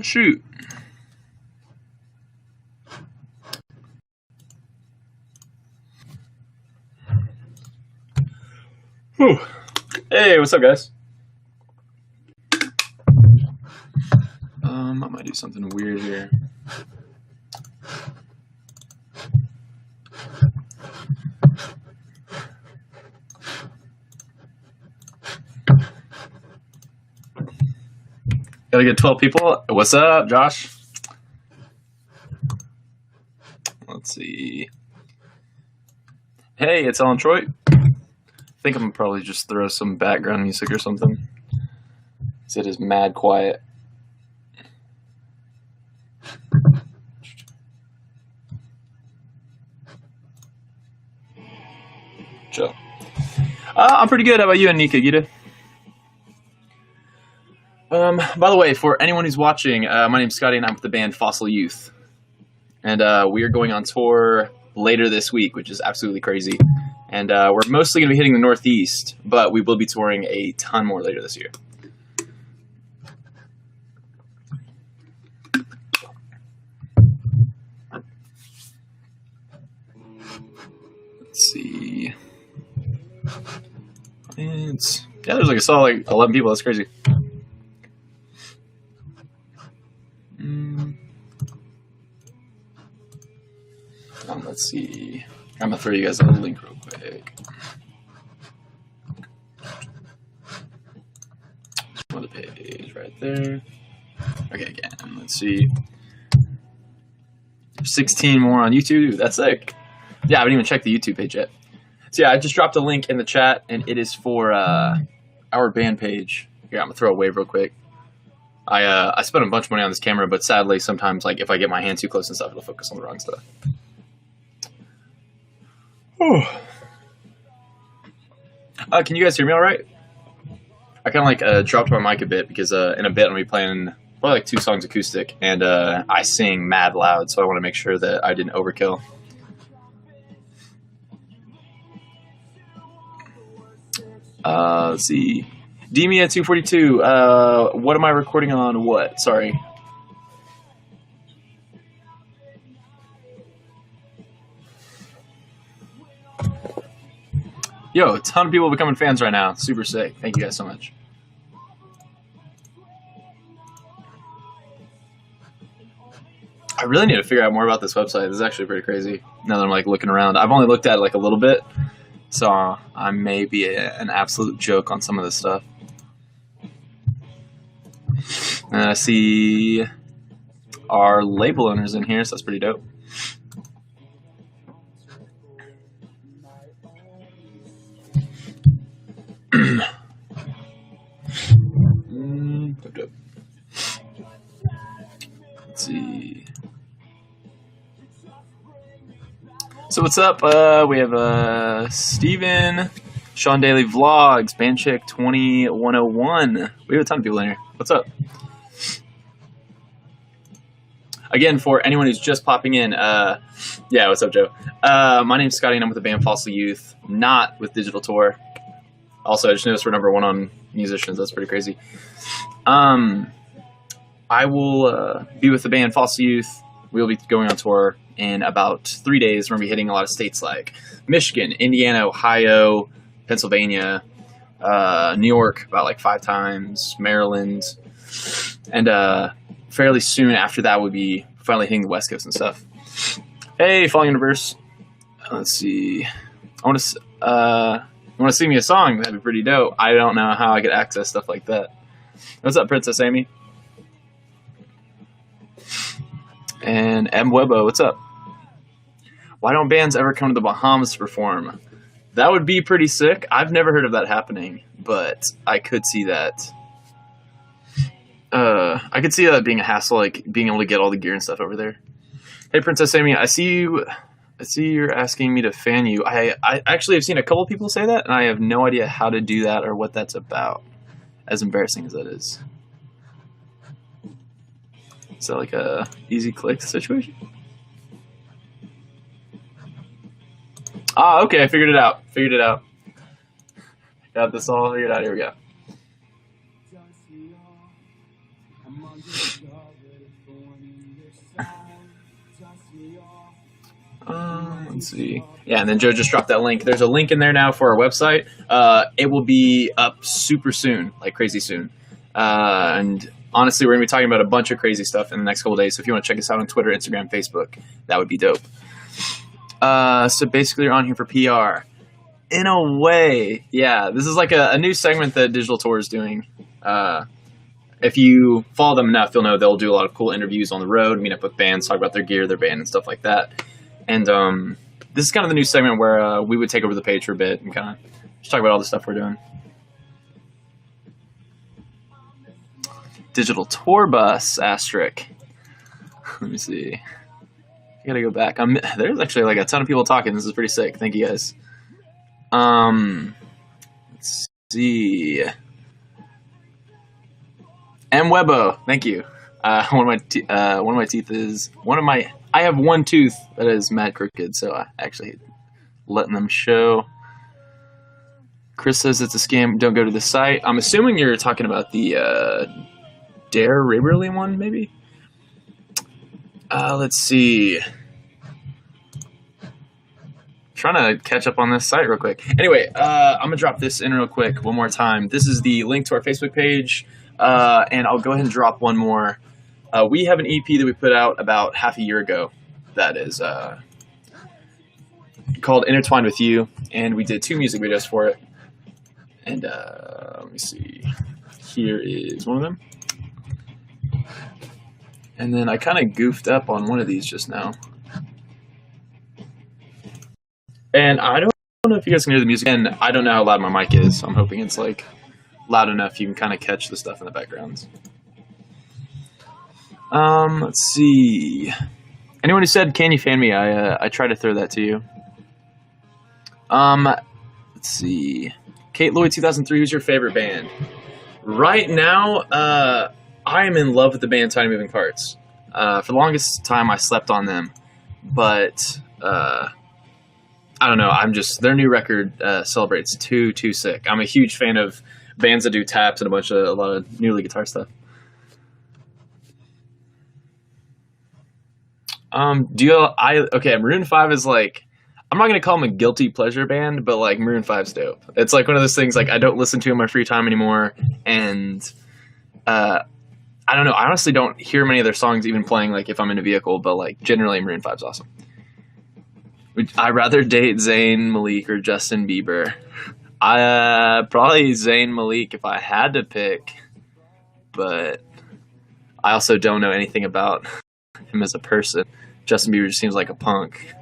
Shoot. Whew. Hey, what's up, guys? I might do something weird here. Gotta get 12 people. What's up, Josh? Let's see. Hey, it's Ellen Troy. I think I'm gonna probably just throw some background music or something. It is mad quiet. Chill. I'm pretty good. How about you, Anika Gita? By the way, for anyone who's watching, my name's Scotty and I'm with the band Fossil Youth. And we are going on tour later this week, which is absolutely crazy. And we're mostly going to be hitting the Northeast, but we will be touring a ton more later this year. Let's see. Yeah, there's like a solid 11 people. That's crazy. Let's see. I'm gonna throw you guys a link real quick. On the page right there. Okay, again, let's see. 16 more on YouTube. That's sick. Yeah, I haven't even checked the YouTube page yet. So yeah, I just dropped a link in the chat, and it is for our band page. Here, I'm gonna throw a wave real quick. I spent a bunch of money on this camera, but sadly, sometimes like if I get my hand too close and stuff, it'll focus on the wrong stuff. Can you guys hear me all right? I kind of like dropped my mic a bit because in a bit I'm gonna be playing probably like 2 songs acoustic, and I sing mad loud, so I want to make sure that I didn't overkill. Let's see. Demi at 242. What am I recording on? What? Sorry. Yo, a ton of people becoming fans right now. Super sick. Thank you guys so much. I really need to figure out more about this website. This is actually pretty crazy. Now that I'm like looking around, I've only looked at it like a little bit, so I may be an absolute joke on some of this stuff. And I see our label owners in here, so that's pretty dope. Let's see. So what's up? We have Steven, Sean Daily Vlogs, Bandchick 2101. We have a ton of people in here. What's up? Again, for anyone who's just popping in, yeah, what's up, Joe? My name's Scotty, and I'm with the band Fossil Youth, not with Digital Tour. Also, I just noticed we're #1 on musicians. That's pretty crazy. I will be with the band Fossil Youth. We'll be going on tour in about 3 days. We're going to be hitting a lot of states like Michigan, Indiana, Ohio, Pennsylvania, New York about like 5 times, Maryland, and fairly soon after that we'll be finally hitting the West Coast and stuff. Hey, Falling Universe. Let's see. I want to sing me a song? That'd be pretty dope. I don't know how I could access stuff like that. What's up, Princess Amy? And M. Webo, what's up? Why don't bands ever come to the Bahamas to perform? That would be pretty sick. I've never heard of that happening, but I could see that. I could see that being a hassle, like being able to get all the gear and stuff over there. Hey, Princess Amy, I see you're asking me to fan you. I actually have seen a couple people say that, and I have no idea how to do that or what that's about, as embarrassing as that is. Is that like a easy click situation? Ah, okay, I figured it out. Got this all figured out. Here we go. Let's see. Yeah, and then Joe just dropped that link. There's a link in there now for our website. It will be up super soon, like crazy soon. And honestly, we're going to be talking about a bunch of crazy stuff in the next couple days. So if you want to check us out on Twitter, Instagram, Facebook, that would be dope. So basically, you're on here for PR. In a way, yeah. This is like a new segment that Digital Tour is doing. If you follow them enough, you'll know they'll do a lot of cool interviews on the road, meet up with bands, talk about their gear, their band, and stuff like that. And this is kind of the new segment where we would take over the page for a bit and kind of just talk about all the stuff we're doing. Digital Tour Bus, asterisk. Let me see. I gotta go back. There's actually like a ton of people talking. This is pretty sick. Thank you guys. Let's see. M. Webbo, thank you. One of my teeth is I have one tooth that is mad crooked, so I actually hate letting them show. Chris says it's a scam. Don't go to the site. I'm assuming you're talking about the Dare Raberly one, maybe. Let's see. Trying to catch up on this site real quick. Anyway, I'm gonna drop this in real quick one more time. This is the link to our Facebook page, and I'll go ahead and drop one more. We have an EP that we put out about half a year ago that is called Intertwined With You, and we did 2 music videos for it. And let me see. Here is one of them. And then I kind of goofed up on one of these just now. And I don't know if you guys can hear the music. And I don't know how loud my mic is, so I'm hoping it's like loud enough you can kind of catch the stuff in the background. Let's see. Anyone who said, "Can you fan me?" I tried to throw that to you. Let's see. Kate Lloyd 2003, who's your favorite band? Right now, I am in love with the band Tiny Moving Parts. For the longest time, I slept on them, but I don't know. Their new record celebrates too sick. I'm a huge fan of bands that do taps and a lot of new lead guitar stuff. Maroon 5 is like, I'm not gonna call them a guilty pleasure band, but like Maroon 5's dope. It's like one of those things like I don't listen to in my free time anymore, and I don't know. I honestly don't hear many of their songs even playing like if I'm in a vehicle, but like generally Maroon 5's awesome. I'd rather date Zayn Malik or Justin Bieber. Probably Zayn Malik if I had to pick, but I also don't know anything about him as a person. Justin Bieber just seems like a punk.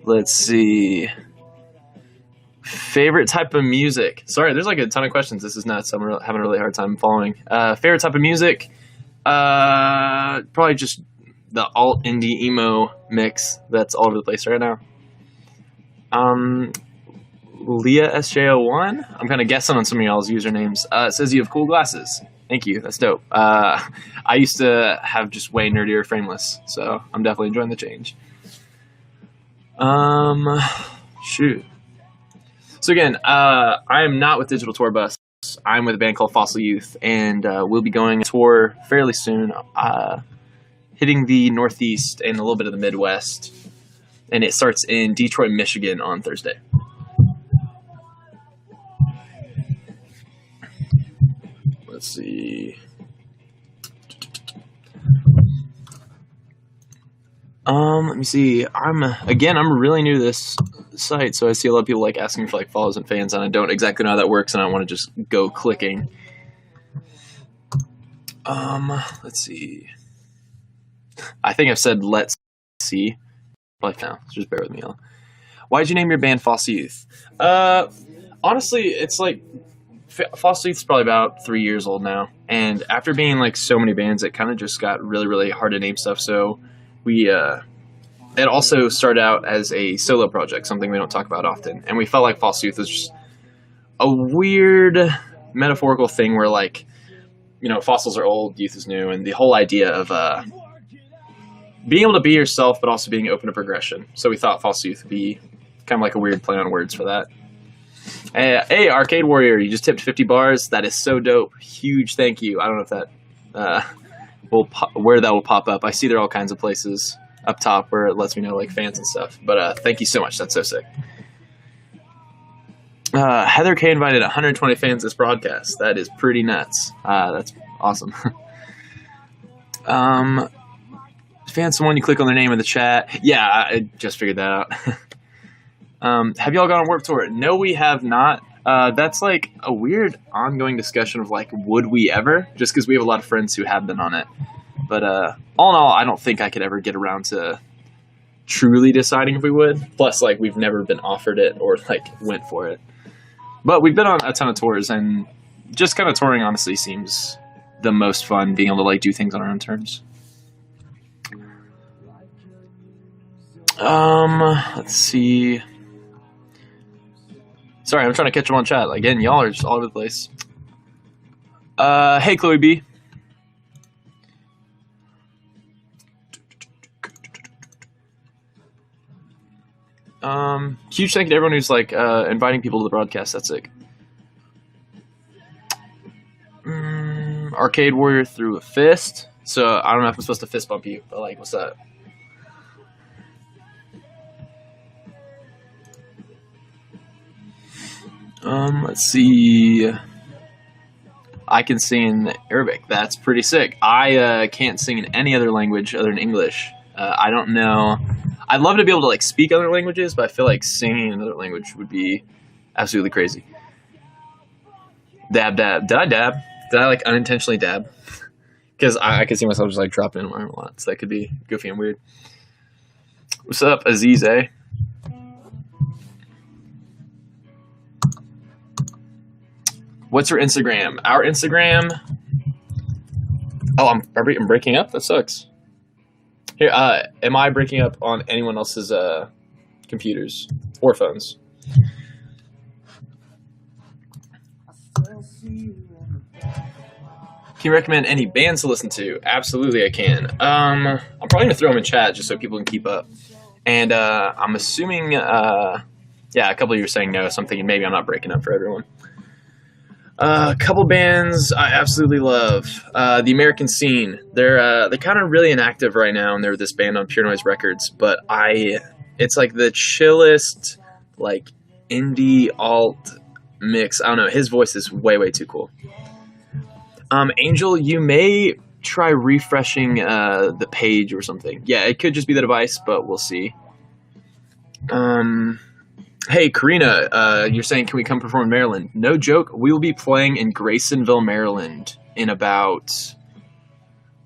Let's see. Favorite type of music. Sorry, there's like a ton of questions. This is nuts. I'm having a really hard time following. Favorite type of music. Probably just the alt indie emo mix that's all over the place right now. Leah SJ01. I'm kind of guessing on some of y'all's usernames. It says you have cool glasses. Thank you. That's dope. I used to have just way nerdier frameless, so I'm definitely enjoying the change. Shoot. So again, I am not with Digital Tour Bus. I'm with a band called Fossil Youth, and we'll be going on tour fairly soon, hitting the Northeast and a little bit of the Midwest, and it starts in Detroit, Michigan on Thursday. Let's see. Let me see. I'm really new to this site, so I see a lot of people like asking for like follows and fans, and I don't exactly know how that works, and I don't want to just go clicking. Let's see. I think I've said let's see. Like now, so just bear with me. Why'd you name your band Fossil Youth? Honestly, it's like Fossil Youth's probably about 3 years old now, and after being like so many bands, it kind of just got really, really hard to name stuff. So it also started out as a solo project, something we don't talk about often, and we felt like Fossil Youth was just a weird metaphorical thing where like, you know, fossils are old, youth is new, and the whole idea of being able to be yourself but also being open to progression. So we thought Fossil Youth would be kind of like a weird play on words for that. Hey, Arcade Warrior, you just tipped 50 bars. That is so dope. Huge thank you. I don't know if that where that will pop up. I see there are all kinds of places up top where it lets me know like fans and stuff. But thank you so much. That's so sick. Heather K invited 120 fans this broadcast. That is pretty nuts. That's awesome. Fan someone, you click on their name in the chat. Yeah, I just figured that out. Have y'all gone on Warped Tour? No, we have not. That's like a weird ongoing discussion of like, would we ever? Just because we have a lot of friends who have been on it. But all in all, I don't think I could ever get around to truly deciding if we would. Plus, like, we've never been offered it or like went for it. But we've been on a ton of tours, and just kind of touring honestly seems the most fun, being able to like do things on our own terms. Let's see. Sorry, I'm trying to catch them on chat. Again, y'all are just all over the place. Hey, Chloe B. Huge thank you to everyone who's like inviting people to the broadcast. That's sick. Arcade Warrior threw a fist. So I don't know if I'm supposed to fist bump you, but like, what's that? Let's see. I can sing in Arabic. That's pretty sick. I can't sing in any other language other than English. I don't know. I'd love to be able to like speak other languages, but I feel like singing in another language would be absolutely crazy. Dab, dab. Did I dab? Did I like unintentionally dab? Because I could see myself just like dropping in my arm a lot, so that could be goofy and weird. What's up, Aziz? What's your Instagram? Our Instagram. Oh, I'm breaking up? That sucks. Here, am I breaking up on anyone else's computers or phones? Can you recommend any bands to listen to? Absolutely, I can. I'm probably gonna throw them in chat just so people can keep up. And I'm assuming, yeah, a couple of you are saying no, so I'm thinking maybe I'm not breaking up for everyone. A couple bands I absolutely love. The American Scene. They're kind of really inactive right now, and they're this band on Pure Noise Records. But it's like the chillest, like indie alt mix. I don't know. His voice is way too cool. Angel, you may try refreshing the page or something. Yeah, it could just be the device, but we'll see. Hey, Karina, you're saying, can we come perform in Maryland? No joke, we will be playing in Graysonville, Maryland in about,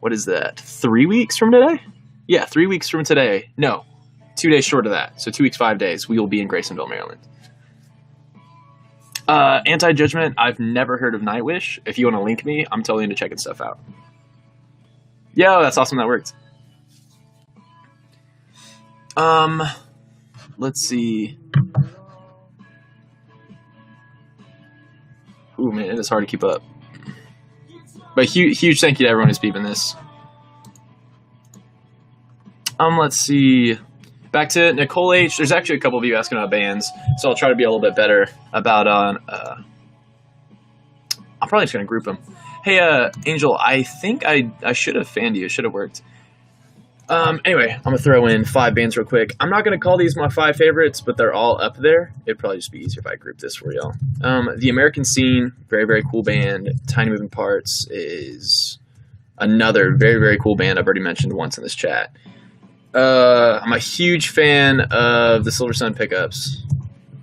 what is that, 3 weeks from today? Yeah, 3 weeks from today. No, 2 days short of that. So 2 weeks, 5 days, we will be in Graysonville, Maryland. Anti-Judgment, I've never heard of Nightwish. If you want to link me, I'm totally into checking stuff out. Yo, that's awesome, that worked. Let's see. Ooh, man, it is hard to keep up. But huge thank you to everyone who's peeping this. Let's see. Back to Nicole H. There's actually a couple of you asking about bands, so I'll try to be a little bit better about I'm probably just gonna group them. Hey, Angel, I think I should have fanned you. It should have worked. Anyway, I'm gonna throw in 5 bands real quick. I'm not gonna call these my 5 favorites, but they're all up there. It'd probably just be easier if I group this for y'all. The American Scene, very cool band. Tiny Moving Parts is another very cool band I've already mentioned once in this chat. I'm a huge fan of the Silver Sun Pickups.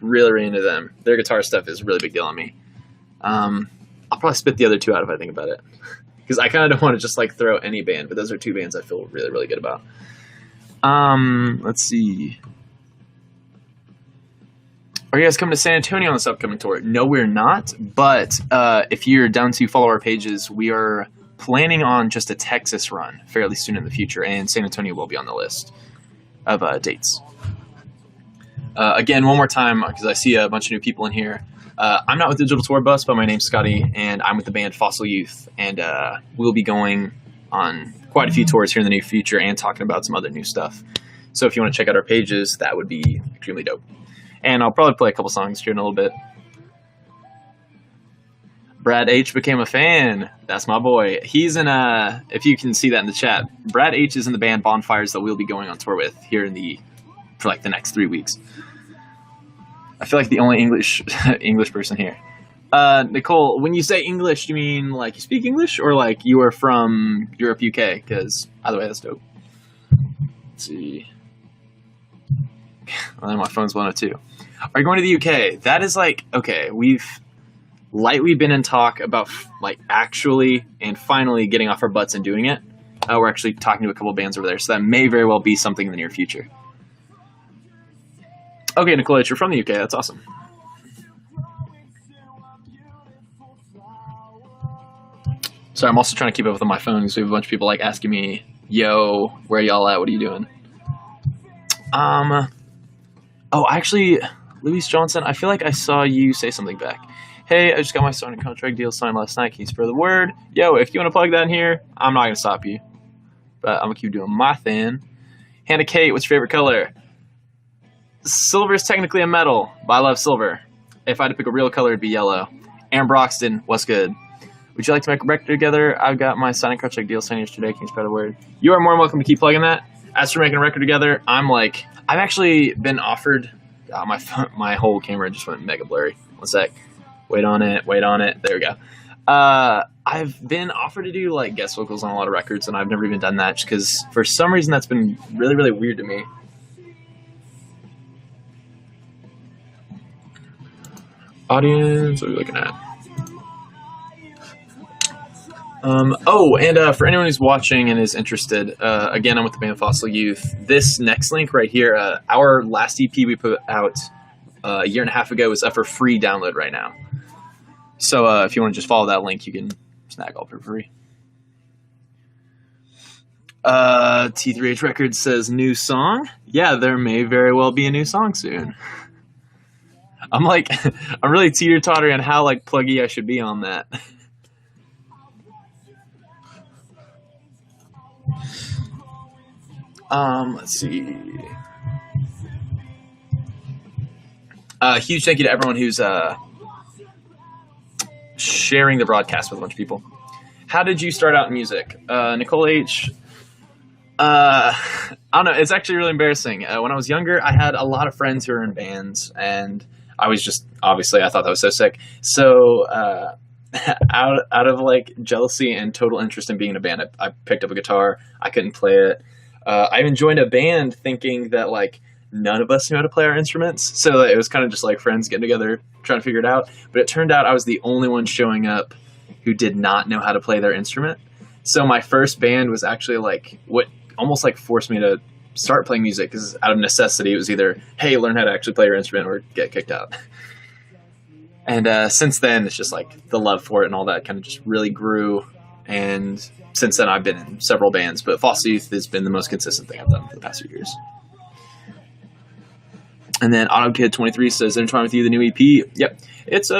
Really into them. Their guitar stuff is a really big deal on me. I'll probably spit the other 2 out if I think about it. Because I kind of don't want to just like throw any band, but those are 2 bands I feel really good about. Let's see. Are you guys coming to San Antonio on this upcoming tour? No, we're not. But if you're down to follow our pages, we are planning on just a Texas run fairly soon in the future, and San Antonio will be on the list of dates. Again, one more time, because I see a bunch of new people in here. I'm not with Digital Tour Bus, but my name's Scotty, and I'm with the band Fossil Youth, and we'll be going on quite a few tours here in the near future and talking about some other new stuff. So if you want to check out our pages, that would be extremely dope. And I'll probably play a couple songs here in a little bit. Brad H became a fan. That's my boy. He's in if you can see that in the chat, Brad H is in the band Bonfires that we'll be going on tour with here for like the next 3 weeks. I feel like the only English person here. Nicole, when you say English, do you mean like you speak English or like you are from Europe, UK? Because either way, that's dope. Let's see. Well, my phone's 102. Are you going to the UK? That is like, okay, we've lightly been in talk about like actually and finally getting off our butts and doing it. We're actually talking to a couple bands over there, so that may very well be something in the near future. Okay, Nicole, you're from the UK. That's awesome. Sorry, I'm also trying to keep up with my phone because we have a bunch of people like asking me, "Yo, where y'all at? What are you doing?" Oh, actually, Louis Johnson, I feel like I saw you say something back. Hey, I just got my signing contract deal signed last night. Can you spread the word? Yo, if you want to plug that in here, I'm not going to stop you. But I'm going to keep doing my thing. Hannah Kate, what's your favorite color? Silver is technically a metal, but I love silver. If I had to pick a real color, it'd be yellow. Aaron Broxton, what's good? Would you like to make a record together? I've got my signing contract deal signed yesterday. Can you spread the word? You are more than welcome to keep plugging that. As for making a record together, I've actually been offered. My whole camera just went mega blurry. One sec. Wait on it. There we go. I've been offered to do like guest vocals on a lot of records, and I've never even done that just because for some reason that's been really, really weird to me. Audience, what are we looking at? For anyone who's watching and is interested, again, I'm with the band Fossil Youth. This next link right here, our last EP we put out a year and a half ago is up for free download right now. So if you want to just follow that link, you can snag all for free. T3H Records says new song. Yeah, there may very well be a new song soon. I'm really teeter-tottering on how like pluggy I should be on that. Let's see. Huge thank you to everyone who's sharing the broadcast with a bunch of people. How did you start out in music? Nicole H. I don't know. It's actually really embarrassing. When I was younger, I had a lot of friends who were in bands, and I was just, obviously, I thought that was so sick. So, out of like jealousy and total interest in being in a band, I picked up a guitar. I couldn't play it. I even joined a band thinking that like none of us knew how to play our instruments. So it was kind of just like friends getting together, trying to figure it out. But it turned out I was the only one showing up who did not know how to play their instrument. So my first band was actually like what almost like forced me to start playing music because out of necessity, it was either, hey, learn how to actually play your instrument or get kicked out. And since then, it's just like the love for it and all that kind of just really grew. And since then, I've been in several bands, but Fossil Youth has been the most consistent thing I've done for the past few years. And then AutoKid23 says, "Intertwine with you, the new EP." Yep, it's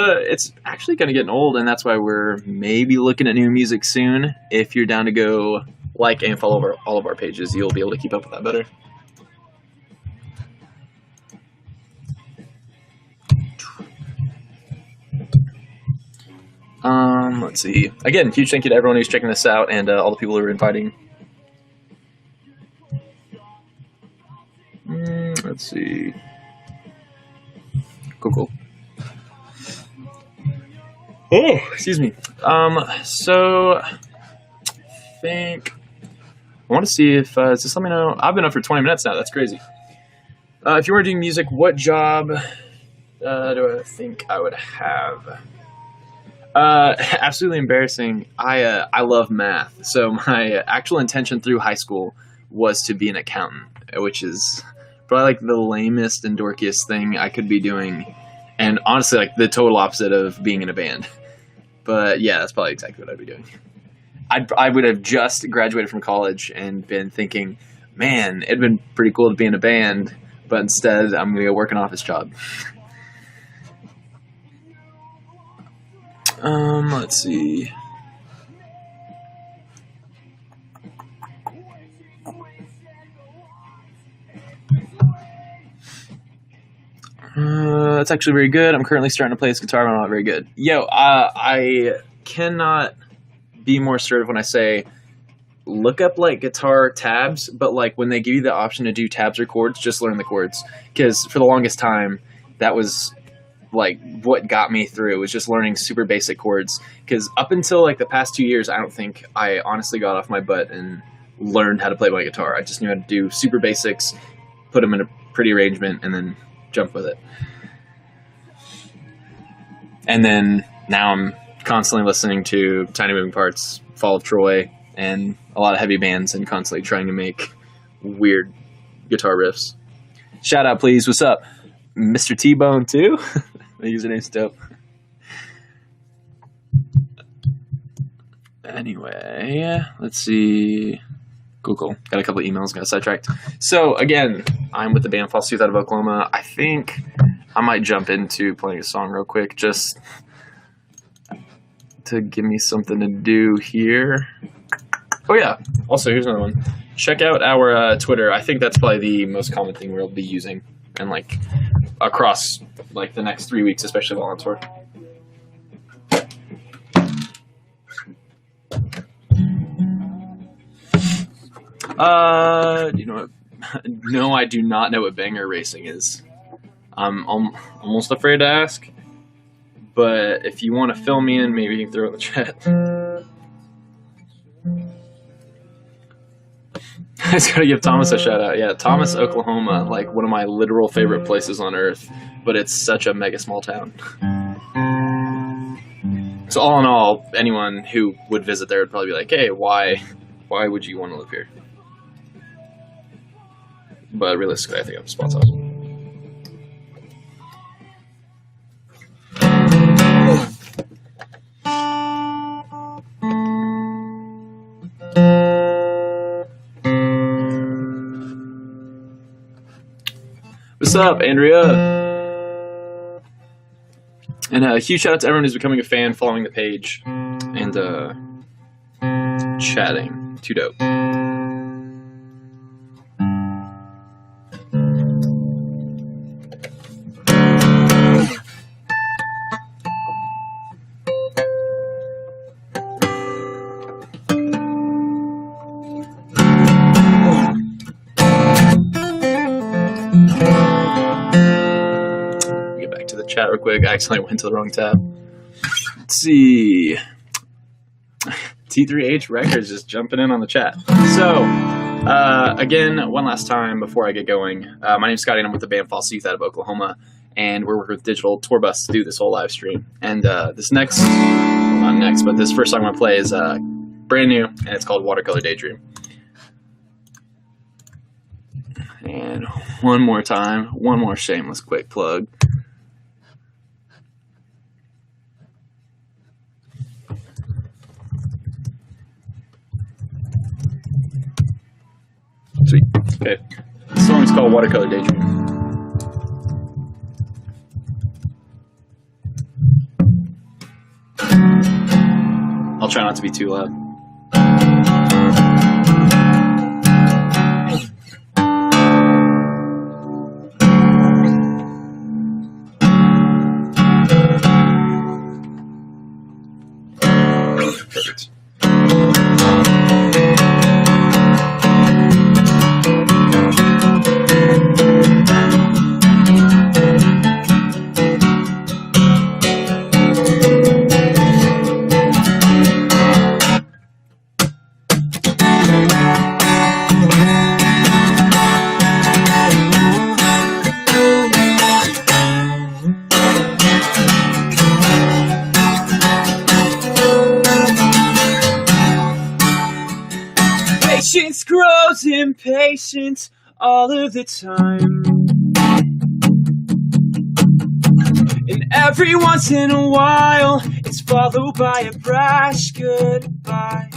actually kind of getting old, and that's why we're maybe looking at new music soon. If you're down to go like and follow all of our pages, you'll be able to keep up with that better. Let's see. Again, huge thank you to everyone who's checking this out and all the people who are inviting. Let's see. Cool. Oh, excuse me. So I think I want to see if just let me know. I've been up for 20 minutes now. That's crazy. If you were doing music, what job do I think I would have? Absolutely embarrassing. I love math. So my actual intention through high school was to be an accountant, which is probably like the lamest and dorkiest thing I could be doing. And honestly, like the total opposite of being in a band. But yeah, that's probably exactly what I'd be doing. I would have just graduated from college and been thinking, man, it'd been pretty cool to be in a band, but instead I'm going to go work an office job. Let's see. That's actually very good. I'm currently starting to play this guitar, but I'm not very good. Yo, I cannot be more assertive when I say look up like guitar tabs, but like when they give you the option to do tabs or chords, just learn the chords. Because for the longest time, that was like what got me through, was just learning super basic chords. Because up until like the past 2 years, I don't think I honestly got off my butt and learned how to play my guitar. I just knew how to do super basics, put them in a pretty arrangement, and then jump with it. And then now I'm constantly listening to Tiny Moving Parts, Fall of Troy, and a lot of heavy bands, and constantly trying to make weird guitar riffs. Shout out, please. What's up? Mr. T-Bone, too? The username's dope. Anyway, let's see. Cool. Got a couple of emails, got sidetracked. So, again, I'm with the band False Youth out of Oklahoma. I think I might jump into playing a song real quick, just to give me something to do here. Oh, yeah. Also, here's another one. Check out our Twitter. I think that's probably the most common thing we'll be using, and like across like the next 3 weeks, especially while on tour. Do you know what? No, I do not know what banger racing is. I'm almost afraid to ask, but if you want to fill me in, maybe you can throw it in the chat. I just gotta give Thomas a shout out. Yeah, Thomas, Oklahoma, like one of my literal favorite places on earth, but it's such a mega small town. So all in all, anyone who would visit there would probably be like, hey, why would you want to live here? But realistically, I think I'm spot on. What's up, Andrea? And a huge shout out to everyone who's becoming a fan, following the page, and chatting. Too dope. Chat real quick. I accidentally went to the wrong tab. Let's see. T3H Records just jumping in on the chat. So, again, one last time before I get going. My name's Scotty, and I'm with the band False Youth out of Oklahoma, and we're working with Digital Tour Bus to do this whole live stream. And this first song I'm going to play is brand new, and it's called Watercolor Daydream. And one more time, one more shameless quick plug. Sweet. Okay. The song is called Watercolor Daydream. I'll try not to be too loud. Perfect. Patience grows impatient all of the time, and every once in a while it's followed by a brash goodbye.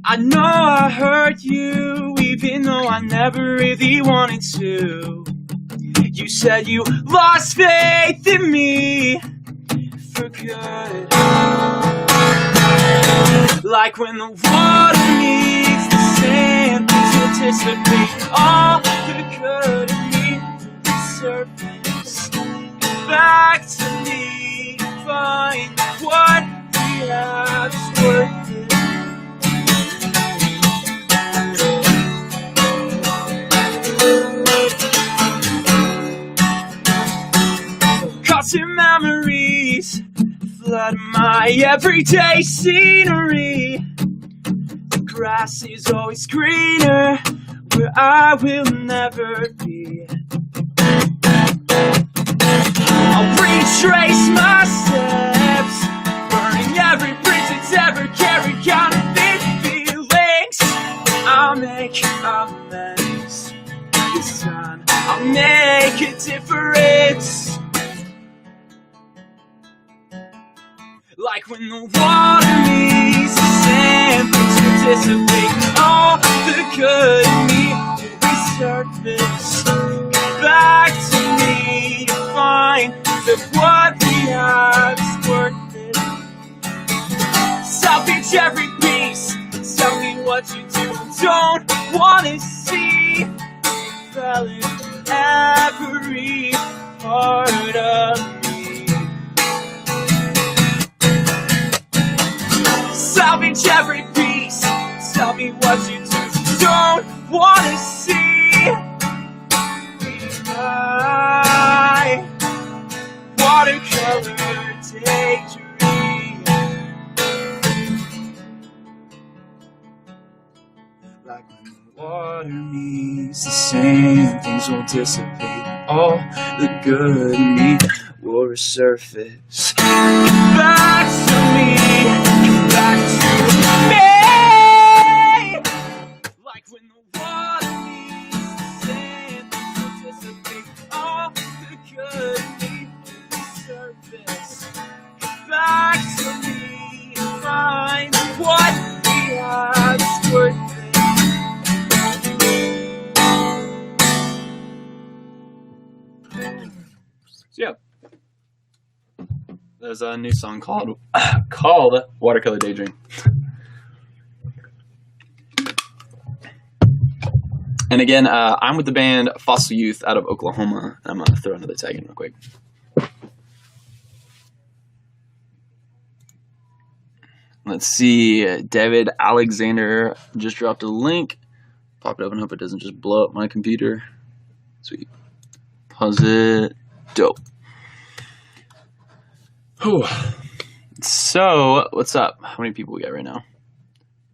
I know I hurt you even though I never really wanted to. You said you lost faith in me for good. Like when the water meets the sand, to anticipate all the good in me. resurface. Back to me, find what we have is worth it. Constant memories flood my everyday scenery. The grass is always greener where I will never be. I'll retrace my steps, burning every bridge that's ever carried counterfeit feelings. I'll make amends. This time I'll make a difference. Like when the water meets the sand, things will dissipate. All the good in me will resurface. Back to me to find that what we have is worth it. Salvage every piece. Tell me what you do. Don't wanna see. Fell in every part of me. Salvage every piece. Tell me what you do. Don't wanna see. My watercolor daydream. Like when the water meets the sand, things will dissipate. All the good in me will resurface. Back to me, back to me. Like when the water meets the sand, things will dissipate. All the good in me will resurface. Back to me, find what we have is worth it. So yeah, there's a new song called Watercolor Daydream. And again, I'm with the band Fossil Youth out of Oklahoma. I'm going to throw another tag in real quick. Let's see, David Alexander just dropped a link. Pop it up and hope it doesn't just blow up my computer. Sweet. Pause it. Dope. Whew. So, what's up? How many people we got right now?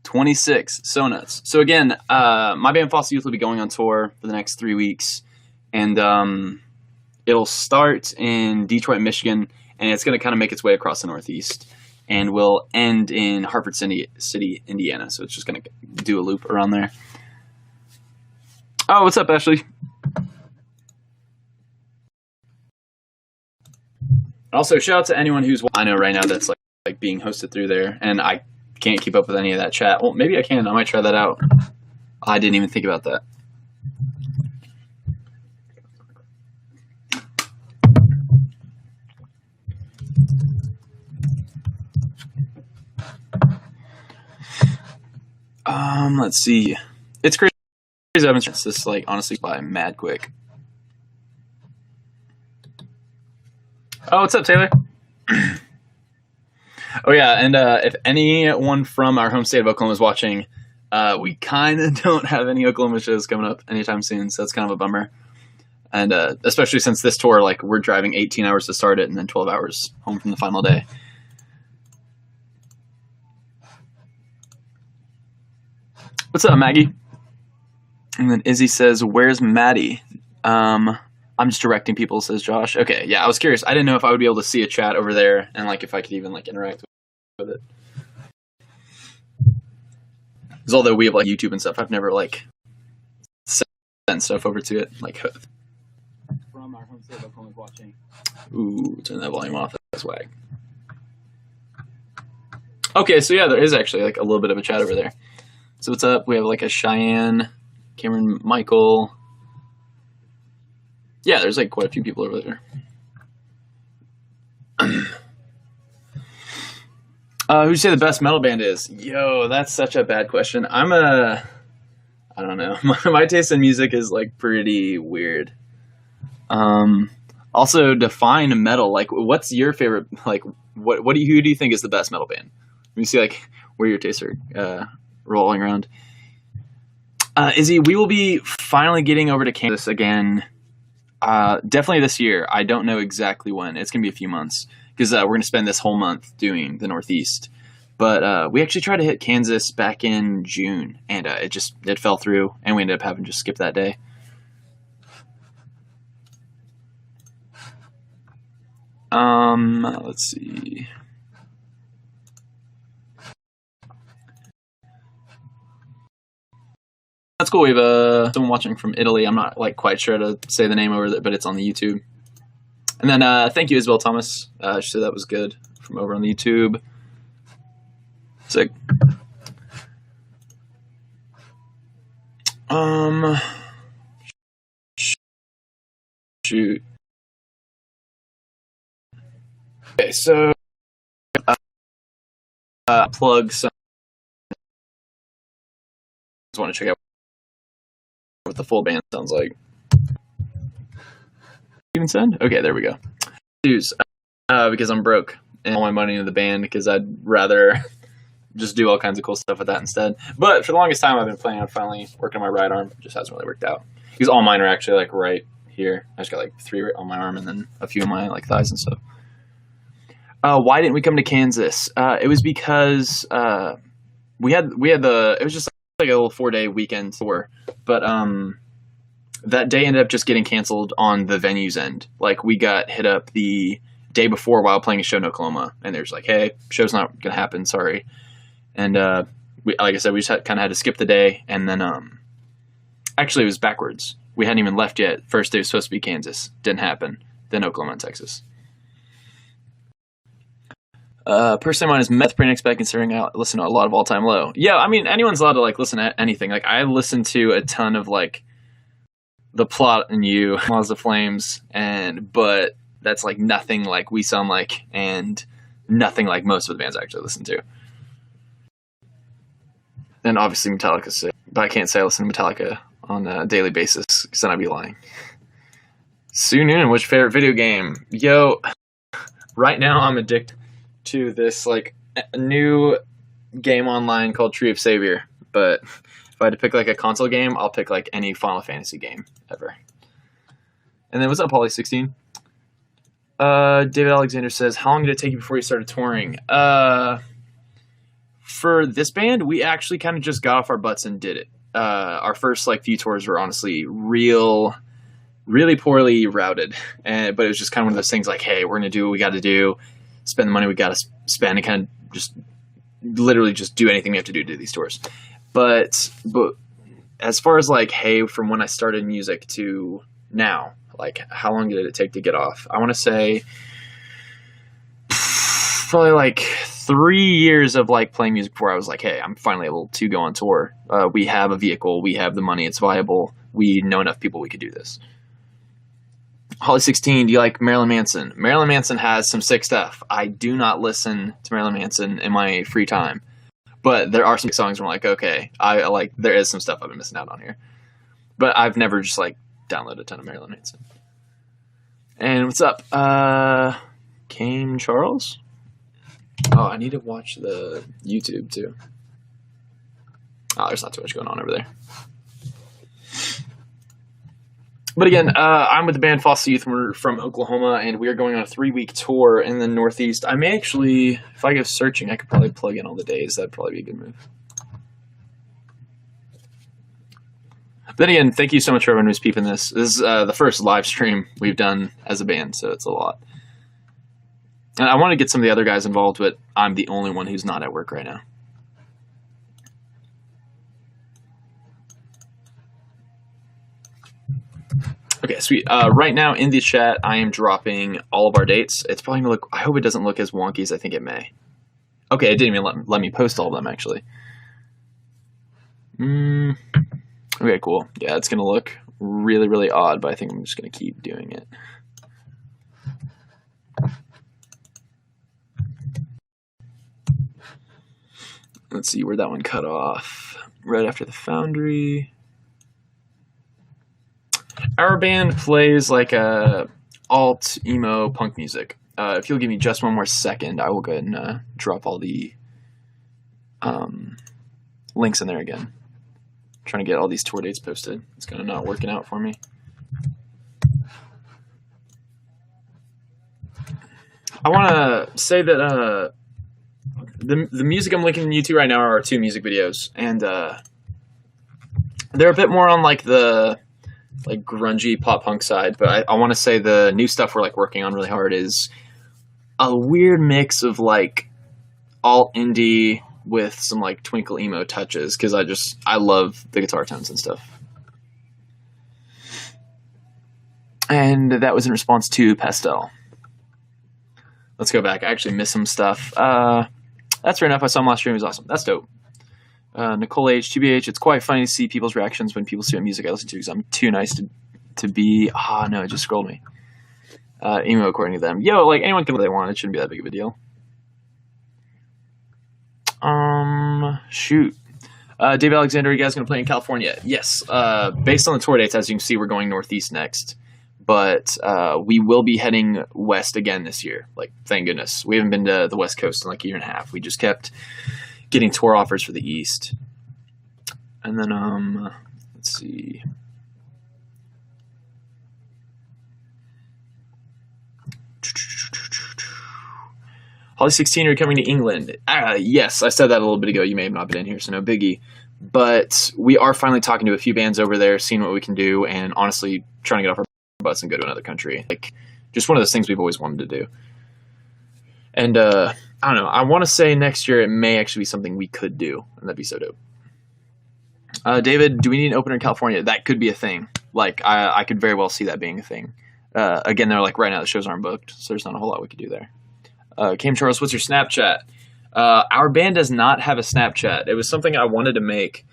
26. So nuts. So again, my band Fossil Youth will be going on tour for the next 3 weeks. And it'll start in Detroit, Michigan, and it's going to kind of make its way across the Northeast. And will end in Hartford City, Indiana. So it's just going to do a loop around there. Oh, what's up, Ashley? Also, shout out to anyone who's I know right now that's like being hosted through there, and I can't keep up with any of that chat. Well, maybe I can. I might try that out. I didn't even think about that. Let's see. It's crazy. I've been this like honestly by mad quick. Oh, what's up, Taylor? Oh yeah, and if anyone from our home state of Oklahoma is watching, we kind of don't have any Oklahoma shows coming up anytime soon, so that's kind of a bummer. And especially since this tour, like we're driving 18 hours to start it and then 12 hours home from the final day. What's up, Maggie? And then Izzy says, "Where's Maddie?" I'm just directing people, says Josh. Okay, yeah, I was curious. I didn't know if I would be able to see a chat over there and like if I could even like interact with it. Because although we have like YouTube and stuff, I've never like sent stuff over to it. Like from our home state of Oklahoma watching. Ooh, turn that volume off. That's wag. Okay, so yeah, there is actually like a little bit of a chat over there. So what's up? We have like a Cheyenne, Cameron, Michael. Yeah, there's like quite a few people over there. Who'd you say the best metal band is? Yo, that's such a bad question. I don't know. My taste in music is like pretty weird. Also, define metal. Like, what's your favorite? Like, who do you think is the best metal band? Let me see, like, where your tastes are rolling around. Izzy, we will be finally getting over to Kansas again. Definitely this year. I don't know exactly when. It's gonna be a few months because we're gonna spend this whole month doing the Northeast. But we actually tried to hit Kansas back in June, and it fell through, and we ended up having to just skip that day. Let's see. That's cool. We have someone watching from Italy. I'm not like quite sure to say the name over there, but it's on the YouTube. And then thank you, Isabel Thomas. She said that was good from over on the YouTube. Sick. Shoot. Okay, so plug some. Just want to check out what the full band sounds like. Even send? Okay, there we go. Dues, because I'm broke and all my money into the band because I'd rather just do all kinds of cool stuff with that instead. But for the longest time, I've been planning on finally working on my right arm. Just hasn't really worked out because all mine are actually like right here. I just got like 3 on my arm and then a few on my like thighs and stuff. Why didn't we come to Kansas? It was because we had it was just like a little 4-day weekend tour, but that day ended up just getting canceled on the venue's end. Like we got hit up the day before while playing a show in Oklahoma, and they're just like, "Hey, show's not gonna happen, sorry." And like I said, we just kind of had to skip the day, and then actually it was backwards. We hadn't even left yet. First day was supposed to be Kansas, didn't happen. Then Oklahoma and Texas. Personally, mine is meth pretty next back considering I listen to a lot of All Time Low. Yeah, I mean anyone's allowed to like listen to anything. Like I listen to a ton of like The Plot and You, Laws of Flames, but that's like nothing like We Sound Like, and nothing like most of the bands I actually listen to. And obviously Metallica's sick, but I can't say I listen to Metallica on a daily basis because then I'd be lying. Sue Noonan, what's your favorite video game? Yo, right now I'm addicted to this like new game online called Tree of Savior, but if I had to pick like a console game, I'll pick like any Final Fantasy game ever. And then what's up, Polly 16? David Alexander says, how long did it take you before you started touring? For this band, we actually kind of just got off our butts and did it. Our first like few tours were honestly really poorly routed, but it was just kind of one of those things like, hey, we're gonna do what we got to do, spend the money we got to spend, and kind of just literally just do anything we have to do these tours. But as far as like, hey, from when I started music to now, like how long did it take to get off? I want to say probably like 3 years of like playing music before I was like, hey, I'm finally able to go on tour. We have a vehicle, we have the money, it's viable, we know enough people, we could do this. Holly 16, do you like Marilyn Manson? Marilyn Manson has some sick stuff. I do not listen to Marilyn Manson in my free time, but there are some songs where I'm like, okay, I like, there is some stuff I've been missing out on here. But I've never just like downloaded a ton of Marilyn Manson. And what's up? Came Charles? Oh, I need to watch the YouTube too. Oh, there's not too much going on over there. But again, I'm with the band Fossil Youth. We're from Oklahoma, and we are going on a 3-week tour in the Northeast. I may actually, if I go searching, I could probably plug in all the days. That'd probably be a good move. Then again, thank you so much for everyone who's peeping this. This is the first live stream we've done as a band, so it's a lot. And I want to get some of the other guys involved, but I'm the only one who's not at work right now. Okay, sweet. Right now in the chat, I am dropping all of our dates. It's probably going to look, I hope it doesn't look as wonky as I think it may. Okay, it didn't even let me post all of them, actually. Okay, cool. Yeah, it's going to look really odd, but I think I'm just going to keep doing it. Let's see where that one cut off. Right after the Foundry. Our band plays like a alt emo punk music. If you'll give me just one more second, I will go ahead and drop all the links in there again. I'm trying to get all these tour dates posted. It's kind of not working out for me. I want to say that the music I'm linking you to right now are 2 music videos, and they're a bit more on like the grungy pop punk side, but I want to say the new stuff we're like working on really hard is a weird mix of like alt indie with some like twinkle emo touches, because I love the guitar tones and stuff. And that was in response to Pastel. Let's go back. I actually missed some stuff. That's fair enough. I saw him last stream. It was awesome. That's dope. Nicole H. 2BH. It's quite funny to see people's reactions when people see what music I listen to, because I'm too nice to be. No, it just scrolled me. Emo according to them. Yo, like anyone can do what they want. It shouldn't be that big of a deal. Shoot. Dave Alexander, you guys gonna play in California? Yes. Based on the tour dates, as you can see, we're going northeast next. But we will be heading west again this year. Like, thank goodness. We haven't been to the West Coast in like a year and a half. We just kept getting tour offers for the East. And then, let's see. Holly 16, are you coming to England? Yes, I said that a little bit ago. You may have not been in here, so no biggie. But we are finally talking to a few bands over there, seeing what we can do, and honestly trying to get off our butts and go to another country. Like, just one of those things we've always wanted to do. And I don't know, I want to say next year it may actually be something we could do, and that'd be so dope. David, do we need an opener in California? That could be a thing. Like, I could very well see that being a thing. Again, they're like, right now the shows aren't booked, so there's not a whole lot we could do there. Cam Charles, what's your Snapchat? Our band does not have a Snapchat. It was something I wanted to make,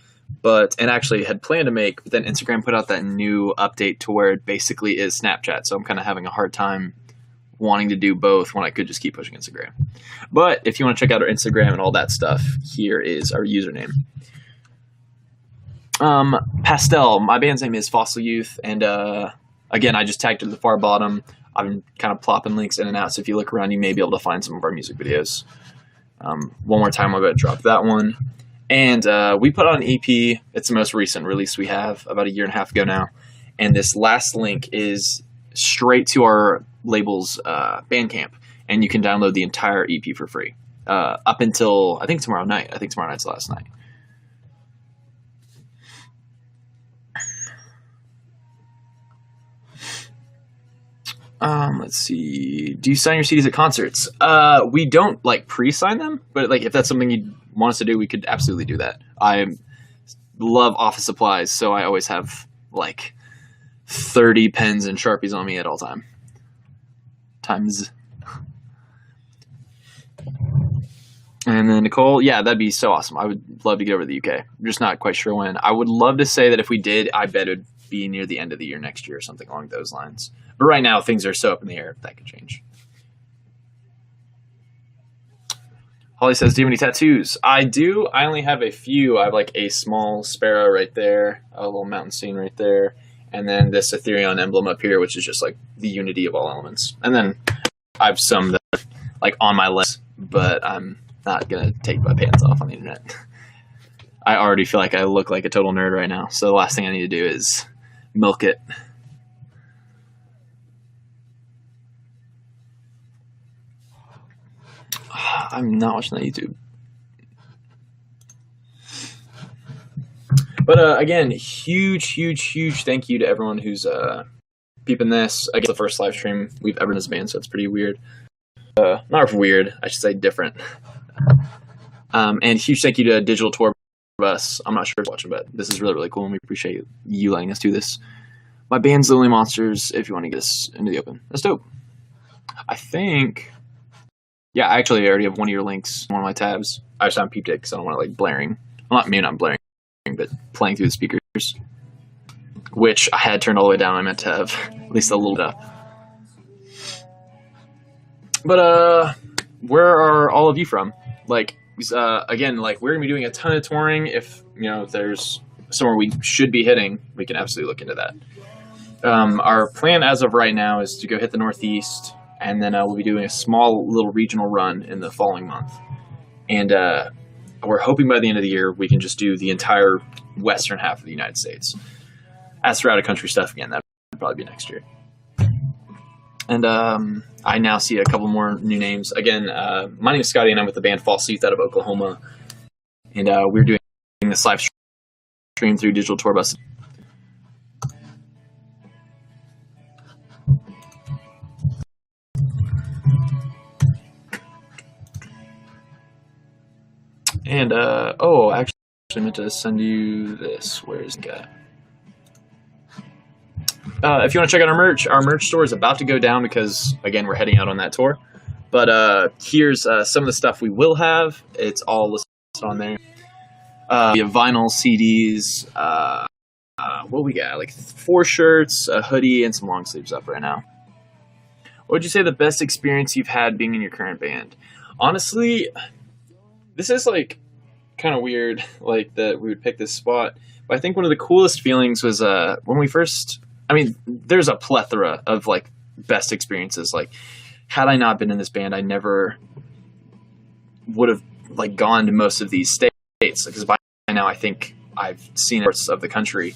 and actually had planned to make, but then Instagram put out that new update to where it basically is Snapchat. So I'm kind of having a hard time wanting to do both when I could just keep pushing Instagram. But if you want to check out our Instagram and all that stuff, here is our username. Pastel, my band's name is Fossil Youth, and again, I just tagged it at the far bottom. I'm kind of plopping links in and out, so if you look around, you may be able to find some of our music videos. One more time, I'll go ahead and drop that one. And we put out an EP. It's the most recent release we have, about a year and a half ago now. And this last link is straight to our label's Bandcamp, and you can download the entire EP for free up until, I think, tomorrow night. I think tomorrow night's the last night. Let's see. Do you sign your CDs at concerts? We don't like pre-sign them, but like if that's something you want us to do, we could absolutely do that. I love office supplies, so I always have like 30 pens and Sharpies on me at all times. And then Nicole, yeah, that'd be so awesome. I would love to get over to the UK. I'm just not quite sure when. I would love to say that if we did, I bet it'd be near the end of the year next year or something along those lines. But right now, things are so up in the air, that could change. Holly says, do you have any tattoos? I do. I only have a few. I have like a small sparrow right there, a little mountain scene right there, and then this Ethereum emblem up here, which is just like the unity of all elements. And then I have some that are like on my list, but I'm not going to take my pants off on the internet. I already feel like I look like a total nerd right now, so the last thing I need to do is milk it. I'm not watching that YouTube. But again, huge thank you to everyone who's peeping this. I guess the first live stream we've ever done as a band, so it's pretty weird. Not weird, I should say different. And huge thank you to Digital Tour Bus. I'm not sure if you're watching, but this is really cool, and we appreciate you letting us do this. My band's The Only Monsters, if you want to get us into the open. That's dope. I think... Yeah, actually, I already have one of your links on one of my tabs. I just haven't peeped it because I don't want it like blaring. Well, not blaring, but playing through the speakers. Which I had turned all the way down. I meant to have at least a little bit up. But, where are all of you from? Like, again, like, we're going to be doing a ton of touring. If, you know, if there's somewhere we should be hitting, we can absolutely look into that. Our plan as of right now is to go hit the Northeast, and then we'll be doing a small little regional run in the following month. And we're hoping by the end of the year we can just do the entire western half of the United States. As for out-of-country stuff, again, that would probably be next year. And I now see a couple more new names. Again, my name is Scotty, and I'm with the band False Youth out of Oklahoma. And we're doing this live stream through Digital Tour Bus. And, oh, actually, I meant to send you this. Where is it at? If you want to check out our merch store is about to go down because, again, we're heading out on that tour. But here's some of the stuff we will have. It's all listed on there. We have vinyl, CDs, what we got? Like 4 shirts, a hoodie, and some long sleeves up right now. What would you say the best experience you've had being in your current band? Honestly, this is like kind of weird, like that we would pick this spot. But I think one of the coolest feelings was when we first. I mean, there's a plethora of like best experiences. Like, had I not been in this band, I never would have like gone to most of these states because by now I think I've seen parts of the country.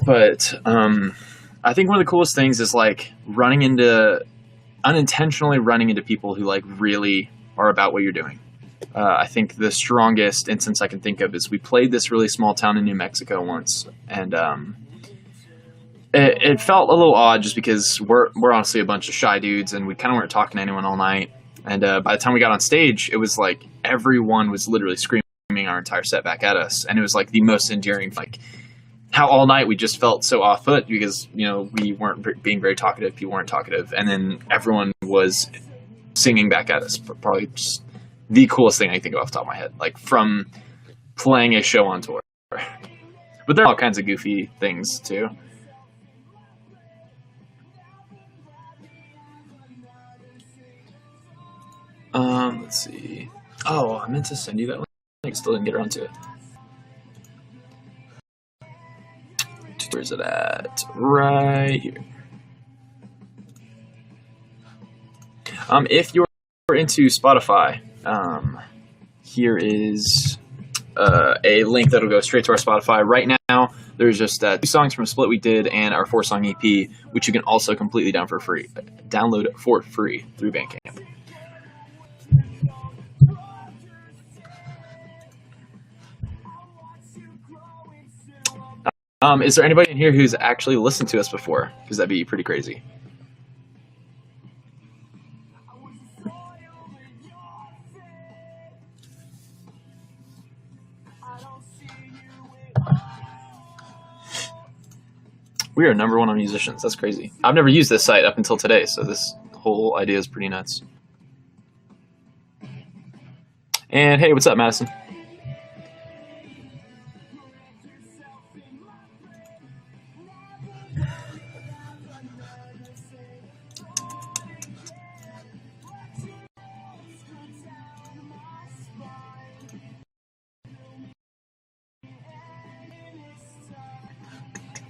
But I think one of the coolest things is like unintentionally running into people who like really are about what you're doing. I think the strongest instance I can think of is we played this really small town in New Mexico once, and it felt a little odd just because we're honestly a bunch of shy dudes and we kind of weren't talking to anyone all night. And by the time we got on stage, it was like everyone was literally screaming our entire set back at us, and it was like the most endearing. Like how all night we just felt so off put because we weren't being very talkative, people weren't talkative, and then everyone was singing back at us. Probably just the coolest thing I can think of off the top of my head, like from playing a show on tour. But there are all kinds of goofy things too. Let's see. Oh, I meant to send you that link. I still didn't get around to it. Where's it at? Right here. If you're into Spotify, here is a link that'll go straight to our Spotify. Right now, there's just 2 songs from a split we did and our 4-song EP, which you can also completely download for free through Bandcamp. Is there anybody in here who's actually listened to us before? Because that'd be pretty crazy. We are #1 on musicians. That's crazy. I've never used this site up until today, so this whole idea is pretty nuts. And hey, what's up, Madison?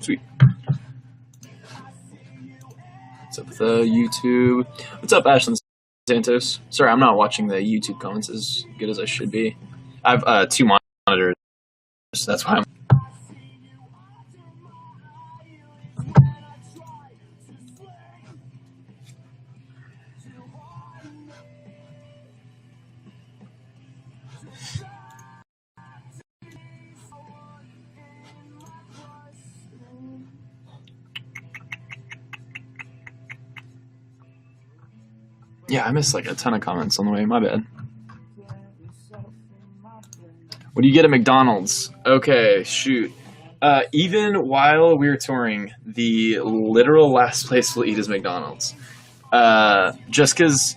Sweet. What's up with YouTube? What's up, Ashlyn Santos? Sorry, I'm not watching the YouTube comments as good as I should be. I have 2 monitors, so that's why I'm... Yeah, I missed like a ton of comments on the way. My bad. What do you get at McDonald's? Okay, shoot. Even while we were touring, the literal last place we'll eat is McDonald's. Just because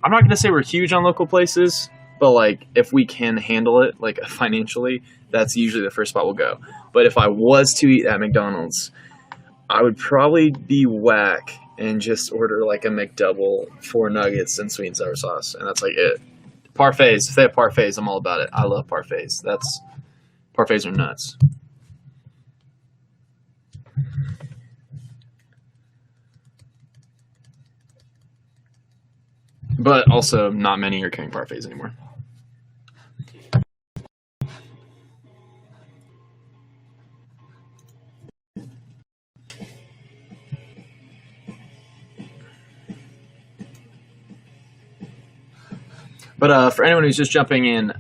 I'm not going to say we're huge on local places, but like if we can handle it like financially, that's usually the first spot we'll go. But if I was to eat at McDonald's, I would probably be whack and just order like a McDouble, 4 nuggets, and sweet and sour sauce, and that's like it. Parfaits, if they have parfaits, I'm all about it. I love parfaits. Parfaits are nuts. but also not many are carrying parfaits anymore. But for anyone who's just jumping in,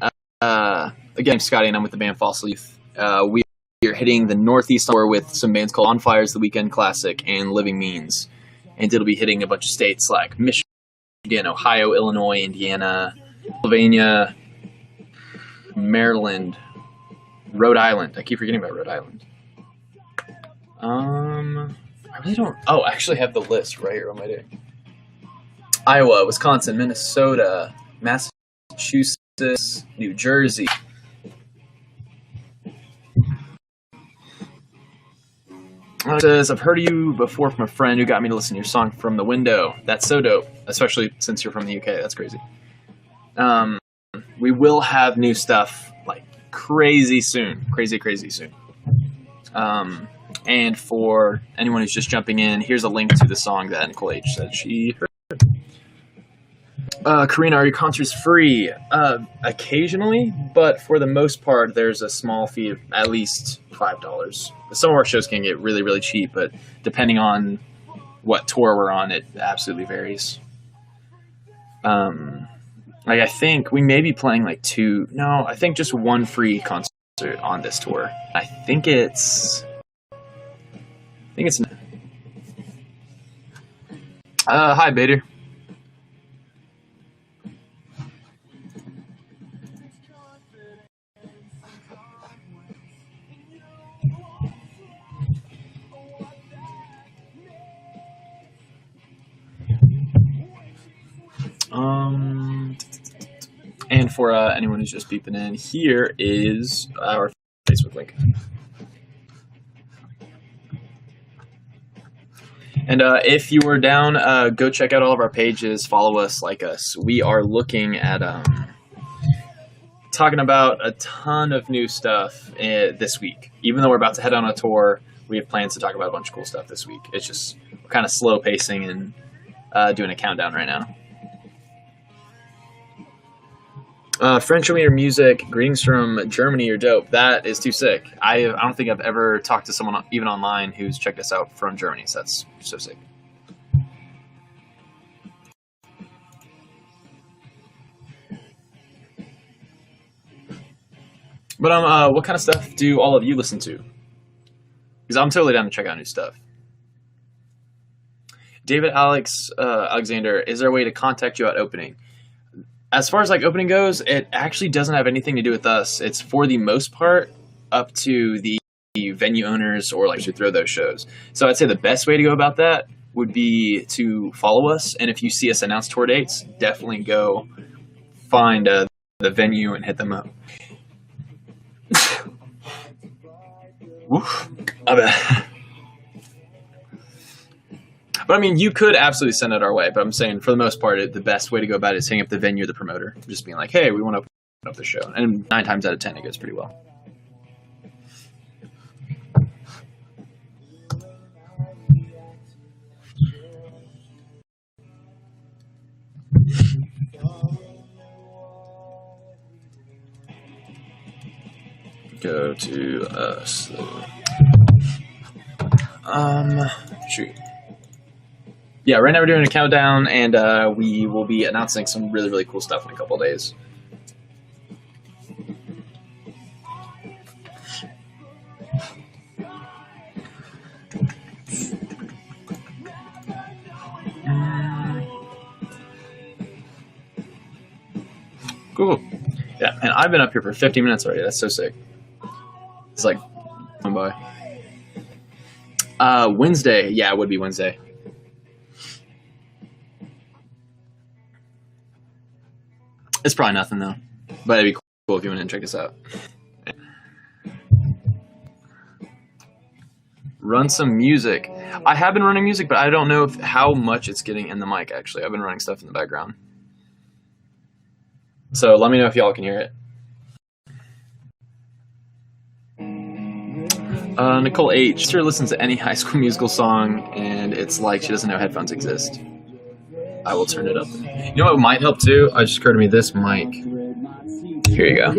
again, I'm Scotty, and I'm with the band Fossil Youth. We are hitting the Northeast tour with some bands called Bonfires, The Weekend Classic, and Living Means. And it'll be hitting a bunch of states like Michigan, Ohio, Illinois, Indiana, Pennsylvania, Maryland, Rhode Island. I keep forgetting about Rhode Island. I really don't... Oh, I actually have the list right here on my day. Iowa, Wisconsin, Minnesota, Massachusetts, New Jersey. It says, I've heard of you before from a friend who got me to listen to your song From the Window. That's so dope, especially since you're from the UK. That's crazy. We will have new stuff like crazy soon. Crazy soon. And for anyone who's just jumping in, here's a link to the song that Nicole H. said she heard. Karina, are your concerts free? Occasionally, but for the most part, there's a small fee of at least $5. Some of our shows can get really, really cheap, but depending on what tour we're on, it absolutely varies. Like I think we may be playing like I think just one free concert on this tour. I think it's hi Bader. And for anyone who's just beeping in, here is our Facebook link. And if you were down, go check out all of our pages, follow us, like us. We are looking at talking about a ton of new stuff this week. Even though we're about to head on a tour, we have plans to talk about a bunch of cool stuff this week. It's just kind of slow pacing and doing a countdown right now. French Show Me Your Music, greetings from Germany, you're dope. That is too sick. I don't think I've ever talked to someone, even online, who's checked us out from Germany, so that's so sick. But what kind of stuff do all of you listen to? Because I'm totally down to check out new stuff. David Alexander, is there a way to contact you at opening? As far as like opening goes, it actually doesn't have anything to do with us. It's for the most part up to the venue owners or like to throw those shows. So I'd say the best way to go about that would be to follow us. And if you see us announce tour dates, definitely go find the venue and hit them up. Woof. But I mean, you could absolutely send it our way. But I'm saying, for the most part, the best way to go about it is hitting up the venue or the promoter. Just being like, hey, we want to open up the show. And 9 times out of 10, it goes pretty well. Go to us. Shoot. Yeah, right now we're doing a countdown, and we will be announcing some really, really cool stuff in a couple of days. Cool. Yeah, and I've been up here for 50 minutes already. That's so sick. It's like going by. Wednesday. Yeah, it would be Wednesday. It's probably nothing, though. But it'd be cool if you went in and check us out. Run some music. I have been running music, but I don't know how much it's getting in the mic, actually. I've been running stuff in the background. So let me know if y'all can hear it. Nicole H. Sister listens to any High School Musical song, and it's like she doesn't know headphones exist. I will turn it up. You know what might help too? It just occurred to me, this mic. Here you go.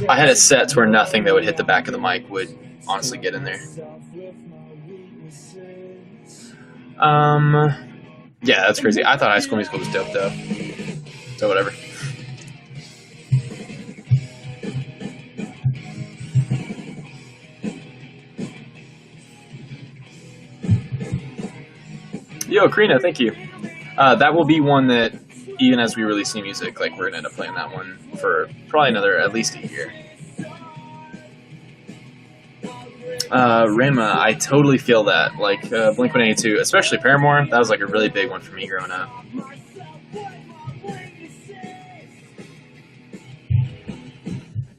I had it set to where nothing that would hit the back of the mic would honestly get in there. Yeah, that's crazy. I thought High School Musical was dope though. So whatever. Yo, Karina, thank you. That will be one that, even as we release new music, like, we're gonna end up playing that one for probably another, at least a year. Ranma, I totally feel that. Like, Blink-182, especially Paramore, that was like a really big one for me growing up.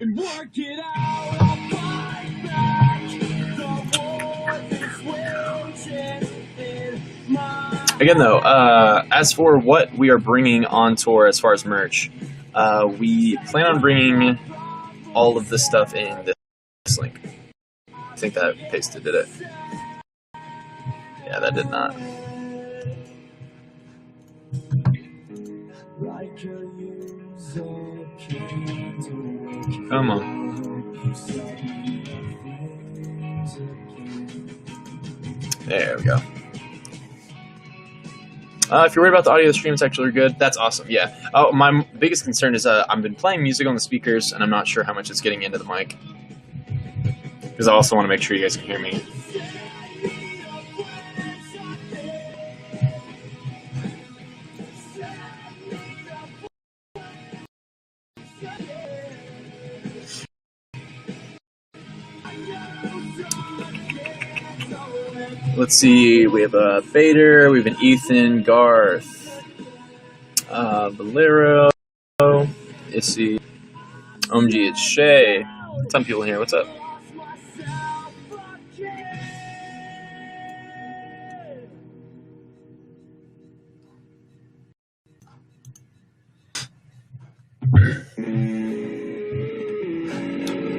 And work it out, I'll fight back. The war is waging in my... Again, though, as for what we are bringing on tour as far as merch, we plan on bringing all of this stuff in this link. I think that pasted did it. Yeah, that did not. Come on. There we go. If you're worried about the audio, the stream's actually good. That's awesome. Yeah. Oh, my biggest concern is I've been playing music on the speakers, and I'm not sure how much it's getting into the mic. Because I also want to make sure you guys can hear me. Let's see, we have Bader, we have an Ethan, Garth, Bolero, Issy, OMG, it's Shay. Some people here, what's up?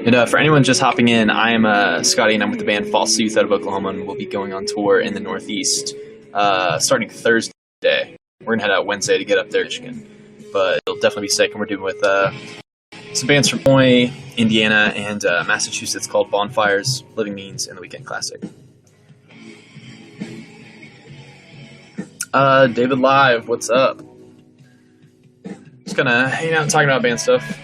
And for anyone just hopping in, I am Scotty, and I'm with the band False Youth out of Oklahoma, and we'll be going on tour in the Northeast starting Thursday. We're going to head out Wednesday to get up there to Michigan, but it'll definitely be sick, and we're doing with some bands from Illinois, Indiana, and Massachusetts called Bonfires, Living Means, and the Weekend Classic. David Live, what's up? Just kind of hanging out and talking about band stuff.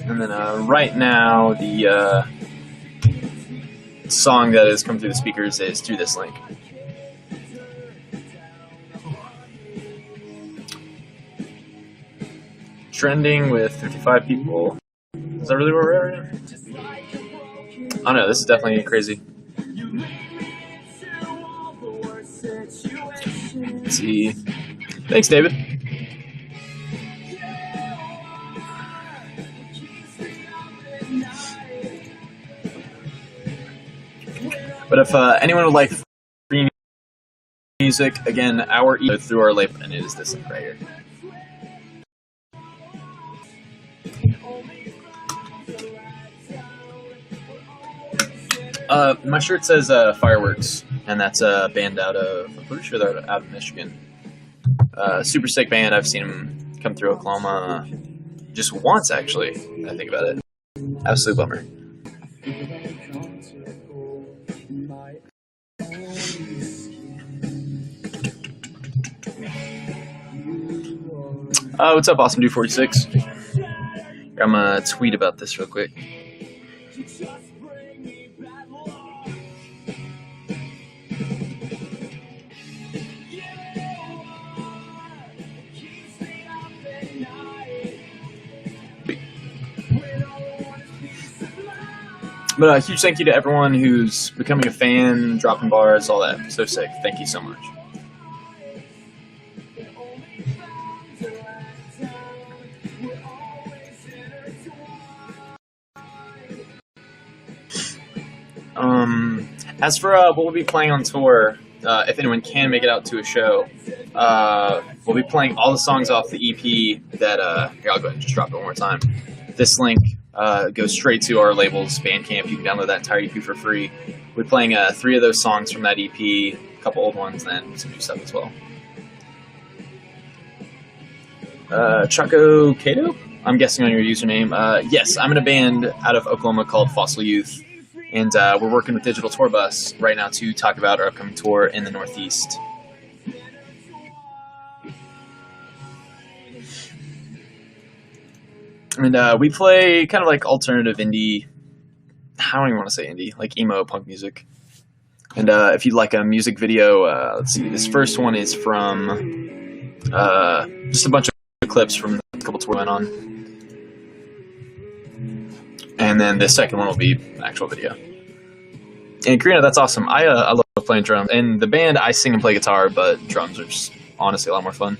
And then right now, the song that has come through the speakers is through this link. Trending with 55 people. Is that really where we're at right now? I don't know, this is definitely crazy. Let's see. Thanks, David. But if anyone would like free music, again, our email through our label, and it is this link right here. My shirt says Fireworks, and that's a band out of, I'm pretty sure they're out of Michigan. Super sick band. I've seen them come through Oklahoma just once, actually, I think about it. Absolute bummer. What's up, Awesome Dude 46? I'm gonna tweet about this real quick. But a huge thank you to everyone who's becoming a fan, dropping bars, all that. So sick. Thank you so much. As for what we'll be playing on tour, if anyone can make it out to a show, We'll be playing all the songs off the EP that, here, I'll go ahead and just drop it one more time. This link goes straight to our label's Bandcamp. You can download that entire EP for free. We're playing 3 of those songs from that EP, a couple old ones, and then some new stuff as well. Choco Cato? I'm guessing on your username. Yes, I'm in a band out of Oklahoma called Fossil Youth, and we're working with Digital Tour Bus right now to talk about our upcoming tour in the Northeast. And we play kind of like alternative indie, I don't even want to say indie, like emo punk music. And if you'd like a music video, let's see, this first one is from just a bunch of clips from a couple tours we went on. And then the second one will be an actual video. And Karina, that's awesome. I love playing drums. In the band, I sing and play guitar, but drums are just honestly a lot more fun.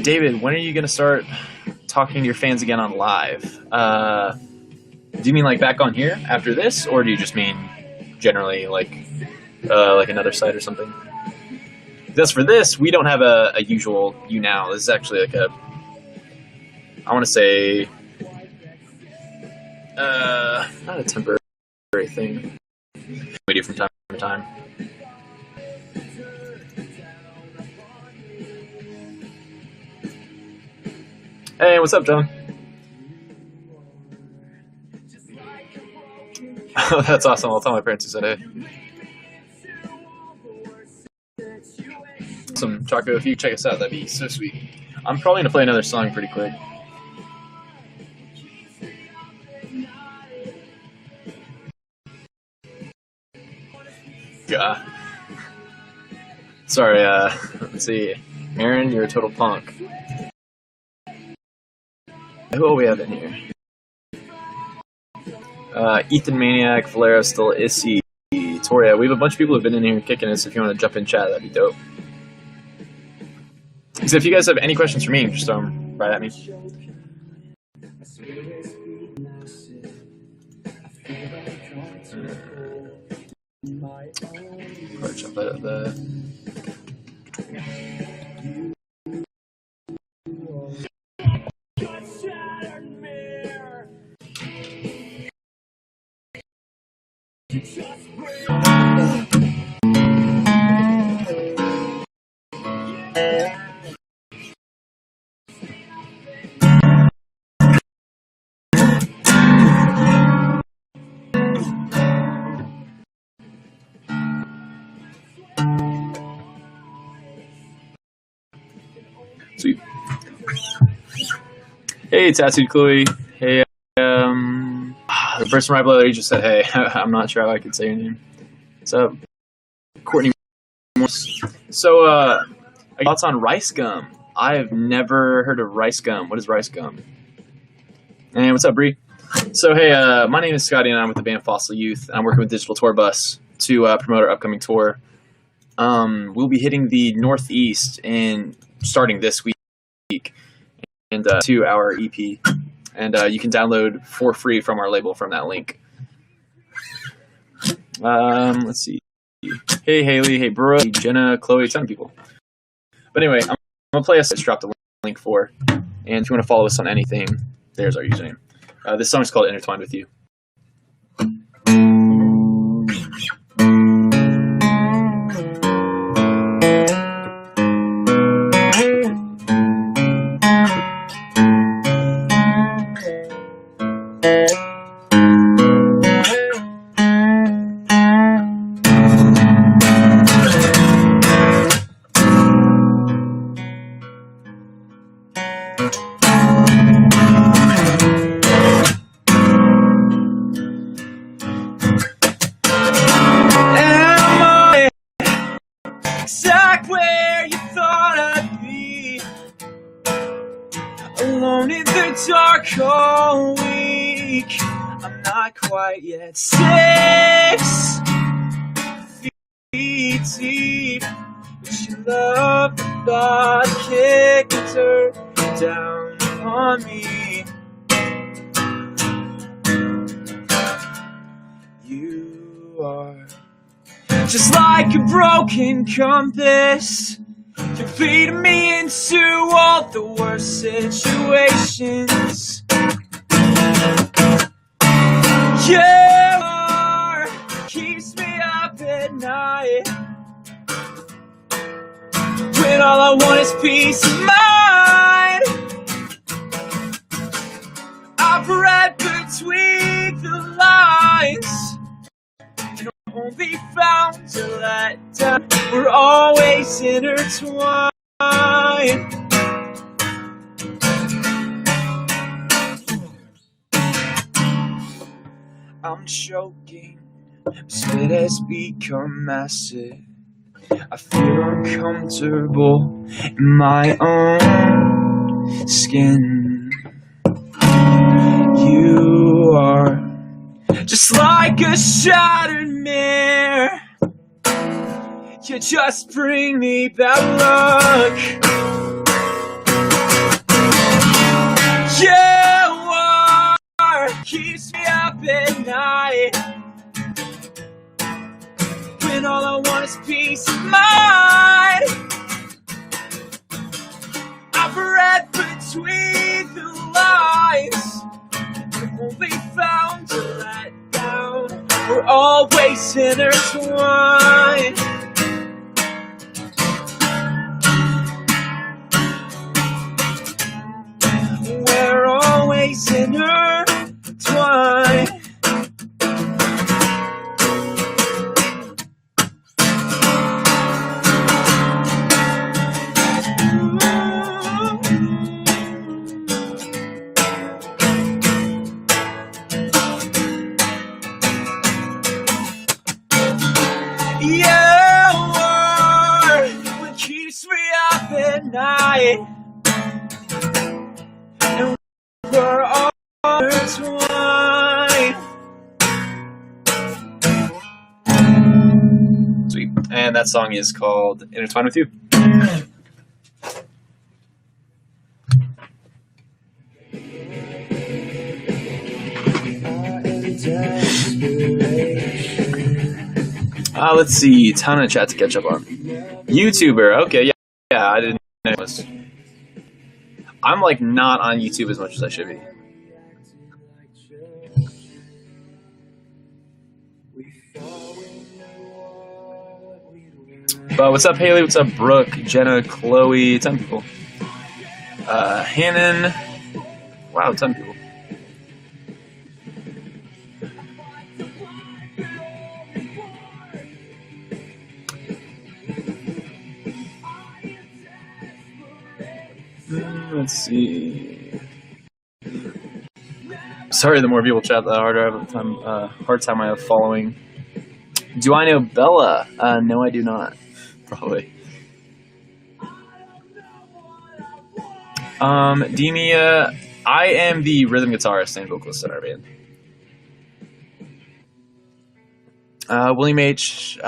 David, when are you going to start talking to your fans again on live? Do you mean like back on here after this, or do you just mean generally like another site or something? Because for this, we don't have a usual YouNow. This is actually like I want to say, not a temporary thing we do from time to time. Hey, what's up, John? Oh, that's awesome. I'll tell my parents you said hey. Awesome, Choco, if you check us out, that'd be so sweet. I'm probably going to play another song pretty quick. Yeah. Sorry, let's see. Aaron, you're a total punk. Who will we have in here? Ethan Maniac, Valera, still Issy, Toria. We have a bunch of people who've been in here kicking us. If you want to jump in chat, that'd be dope. So if you guys have any questions for me, just throw them right at me. Jump out of the... Sweet. Hey, Tattooed Chloe. Hey, the person right below there, you just said hey. I'm not sure how I could say your name. What's up? Courtney Morse. So, thoughts on rice gum? I've never heard of rice gum. What is rice gum? And what's up, Bree? So, hey, my name is Scotty, and I'm with the band Fossil Youth. I'm working with Digital Tour Bus to promote our upcoming tour. We'll be hitting the Northeast and starting this week, and to our EP, and you can download for free from our label from that link. Let's see. Hey Haley, hey Brooke, hey Jenna, Chloe, a ton of people. But anyway, I'm gonna play us. Just drop the link for, and if you want to follow us on anything, there's our username. This song is called "Intertwined with You." Exact where you thought I'd be, alone in the dark all week. I'm not quite yet 6 feet deep, but you love the thought, kick and turn down on me. You are Just like a broken compass, you're leading me into all the worst situations. You are keeps me up at night, when all I want is peace of mind. I've read between the lines, and only found to let down. We're always intertwined. I'm choking, spit has become massive. I feel uncomfortable in my own skin. You are just like a shattered mirror. You just bring me bad luck. You are keeps me up at night, when all I want is peace of mind. I've read between the lines, only found to let down. We're always intertwined. We're always intertwined. You are what keeps me up at night, and we're all intertwined. Sweet. And that song is called Intertwined With You. Let's see, ton of chat to catch up on. YouTuber, okay, yeah, I didn't know this. I'm like not on YouTube as much as I should be. But what's up, Haley? What's up, Brooke, Jenna, Chloe? 10 people. Hannon. Wow, 10 people. Let's see. Sorry, the more people chat, the harder I have hard time I have following. Do I know Bella? No, I do not. Probably. Demia, I am the rhythm guitarist and vocalist in our band. William H,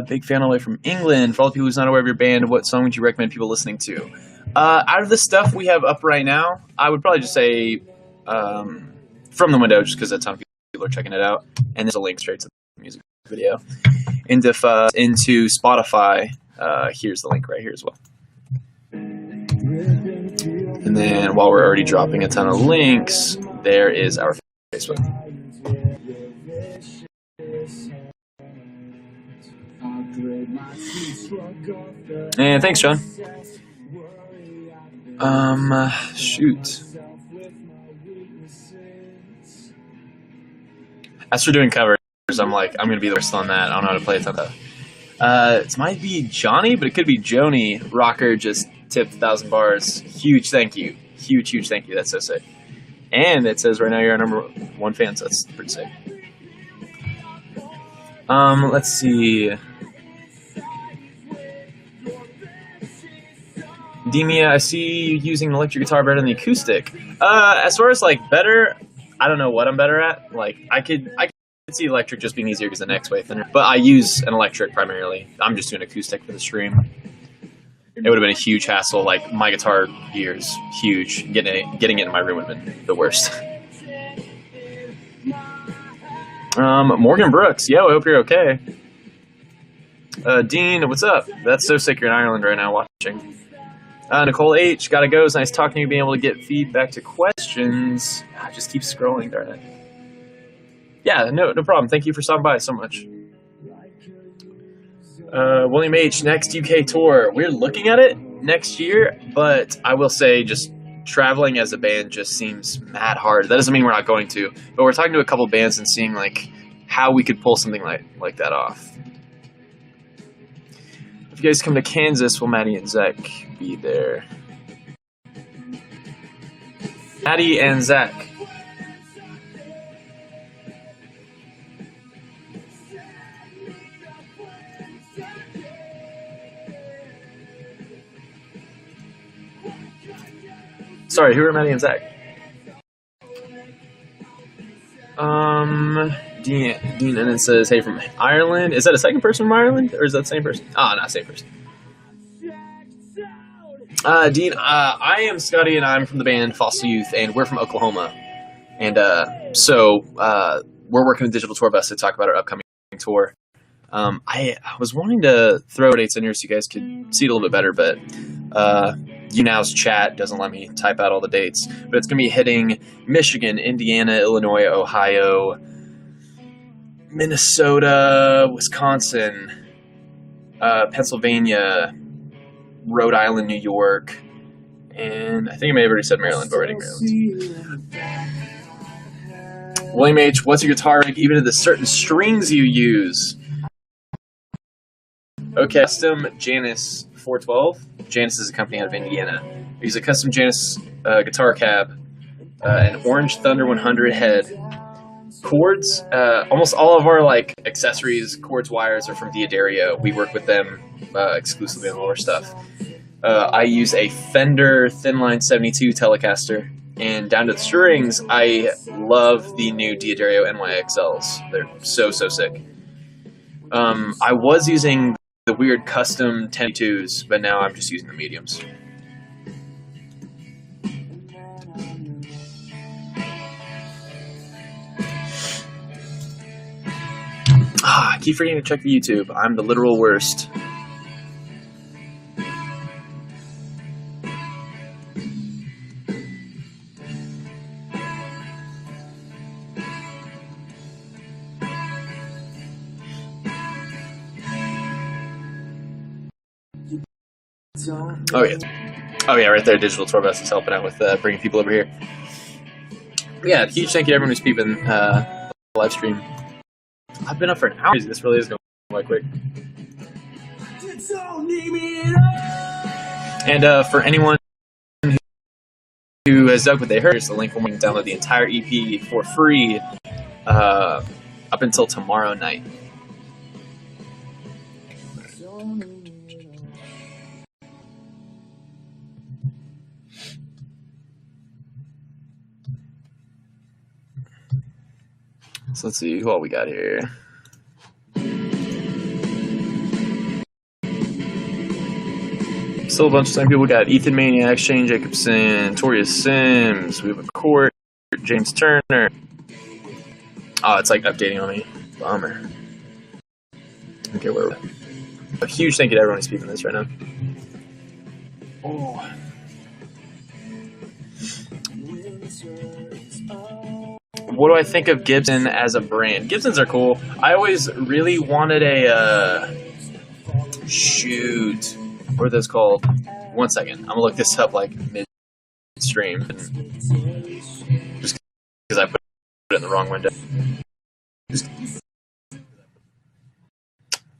big fan all the way from England. For all the people who's not aware of your band, what song would you recommend people listening to? Out of the stuff we have up right now, I would probably just say From the Window, just because that's how people are checking it out. And there's a link straight to the music video. And if into Spotify, here's the link right here as well. And then while we're already dropping a ton of links, there is our Facebook. And thanks, John. Shoot. As for doing covers, I'm gonna be the worst on that. I don't know how to play a ton of that. It might be Johnny, but it could be Joni. Rocker just tipped 1,000 bars. Huge thank you. Huge thank you. That's so sick. And it says right now you're our #1 fan, so that's pretty sick. Let's see. Demia, I see you using an electric guitar better than the acoustic. As far as like better, I don't know what I'm better at. Like I could see electric just being easier because the neck's way thinner. But I use an electric primarily. I'm just doing acoustic for the stream. It would have been a huge hassle. Like my guitar gear is huge. Getting it in my room would have been the worst. Morgan Brooks, yo, I hope you're okay. Dean, what's up? That's so sick you're in Ireland right now watching. Nicole H, gotta go. It's nice talking to you, being able to get feedback to questions. Just keep scrolling, darn it. Yeah, no problem. Thank you for stopping by so much. William H, next UK tour. We're looking at it next year, but I will say just traveling as a band just seems mad hard. That doesn't mean we're not going to, but we're talking to a couple bands and seeing like how we could pull something like that off. If you guys come to Kansas, will Maddie and Zach be there? Maddie and Zach. Sorry, who are Maddie and Zach? Dean and it says, hey, from Ireland. Is that a second person from Ireland? Or is that the same person? Ah, not same person. Dean, I am Scotty and I'm from the band Fossil Youth and we're from Oklahoma. And so we're working with Digital Tour Bus to talk about our upcoming tour. I was wanting to throw dates in here so you guys could see it a little bit better, but YouNow's chat doesn't let me type out all the dates. But it's going to be hitting Michigan, Indiana, Illinois, Ohio, Minnesota, Wisconsin, Pennsylvania, Rhode Island, New York, and I think I may have already said Maryland, but already Maryland. William H, what's your guitar rig, even to the certain strings you use? Okay, custom Janus 412. Janus is a company out of Indiana. We use a custom Janus guitar cab, an Orange Thunder 100 head. Chords, almost all of our like accessories, cords, wires are from Diodario. We work with them exclusively on all our stuff. I use a Fender Thinline 72 Telecaster, and down to the strings, I love the new Diodario NYXLs. They're so sick. I was using the weird custom 10-2s, but now I'm just using the mediums. I keep forgetting to check the YouTube. I'm the literal worst. Oh yeah, right there. Digital Tour Bus is helping out with bringing people over here. Yeah, huge thank you to everyone who's peeping the live stream. I've been up for an hour. This really is going quite quick. And for anyone who has dug what they heard, here's the link where you can download the entire EP for free up until tomorrow night. So let's see who all we got here. Still a bunch of same people. We got Ethan Maniac, Shane Jacobson, Toria Sims. We have a Court, James Turner. Oh, it's like updating on me. Bummer. Okay, where are we? A huge thank you to everyone who's speaking this right now. Oh. What do I think of Gibson as a brand? Gibsons are cool. I always really wanted a shoot. What are those called? 1 second. I'm gonna look this up like mid-stream. Just because I put it in the wrong window. They're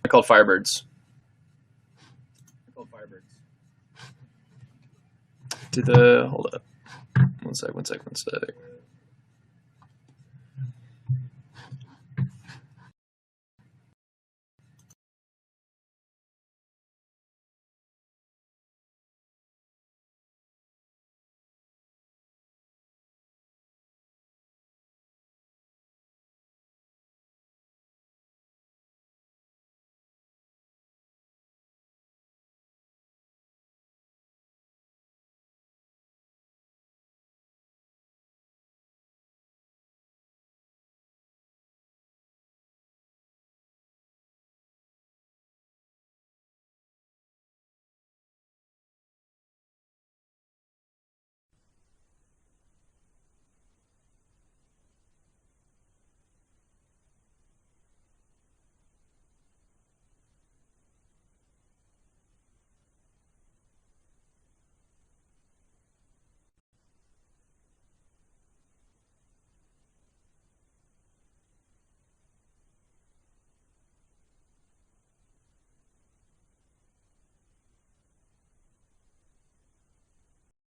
called Firebirds. Hold up. One sec.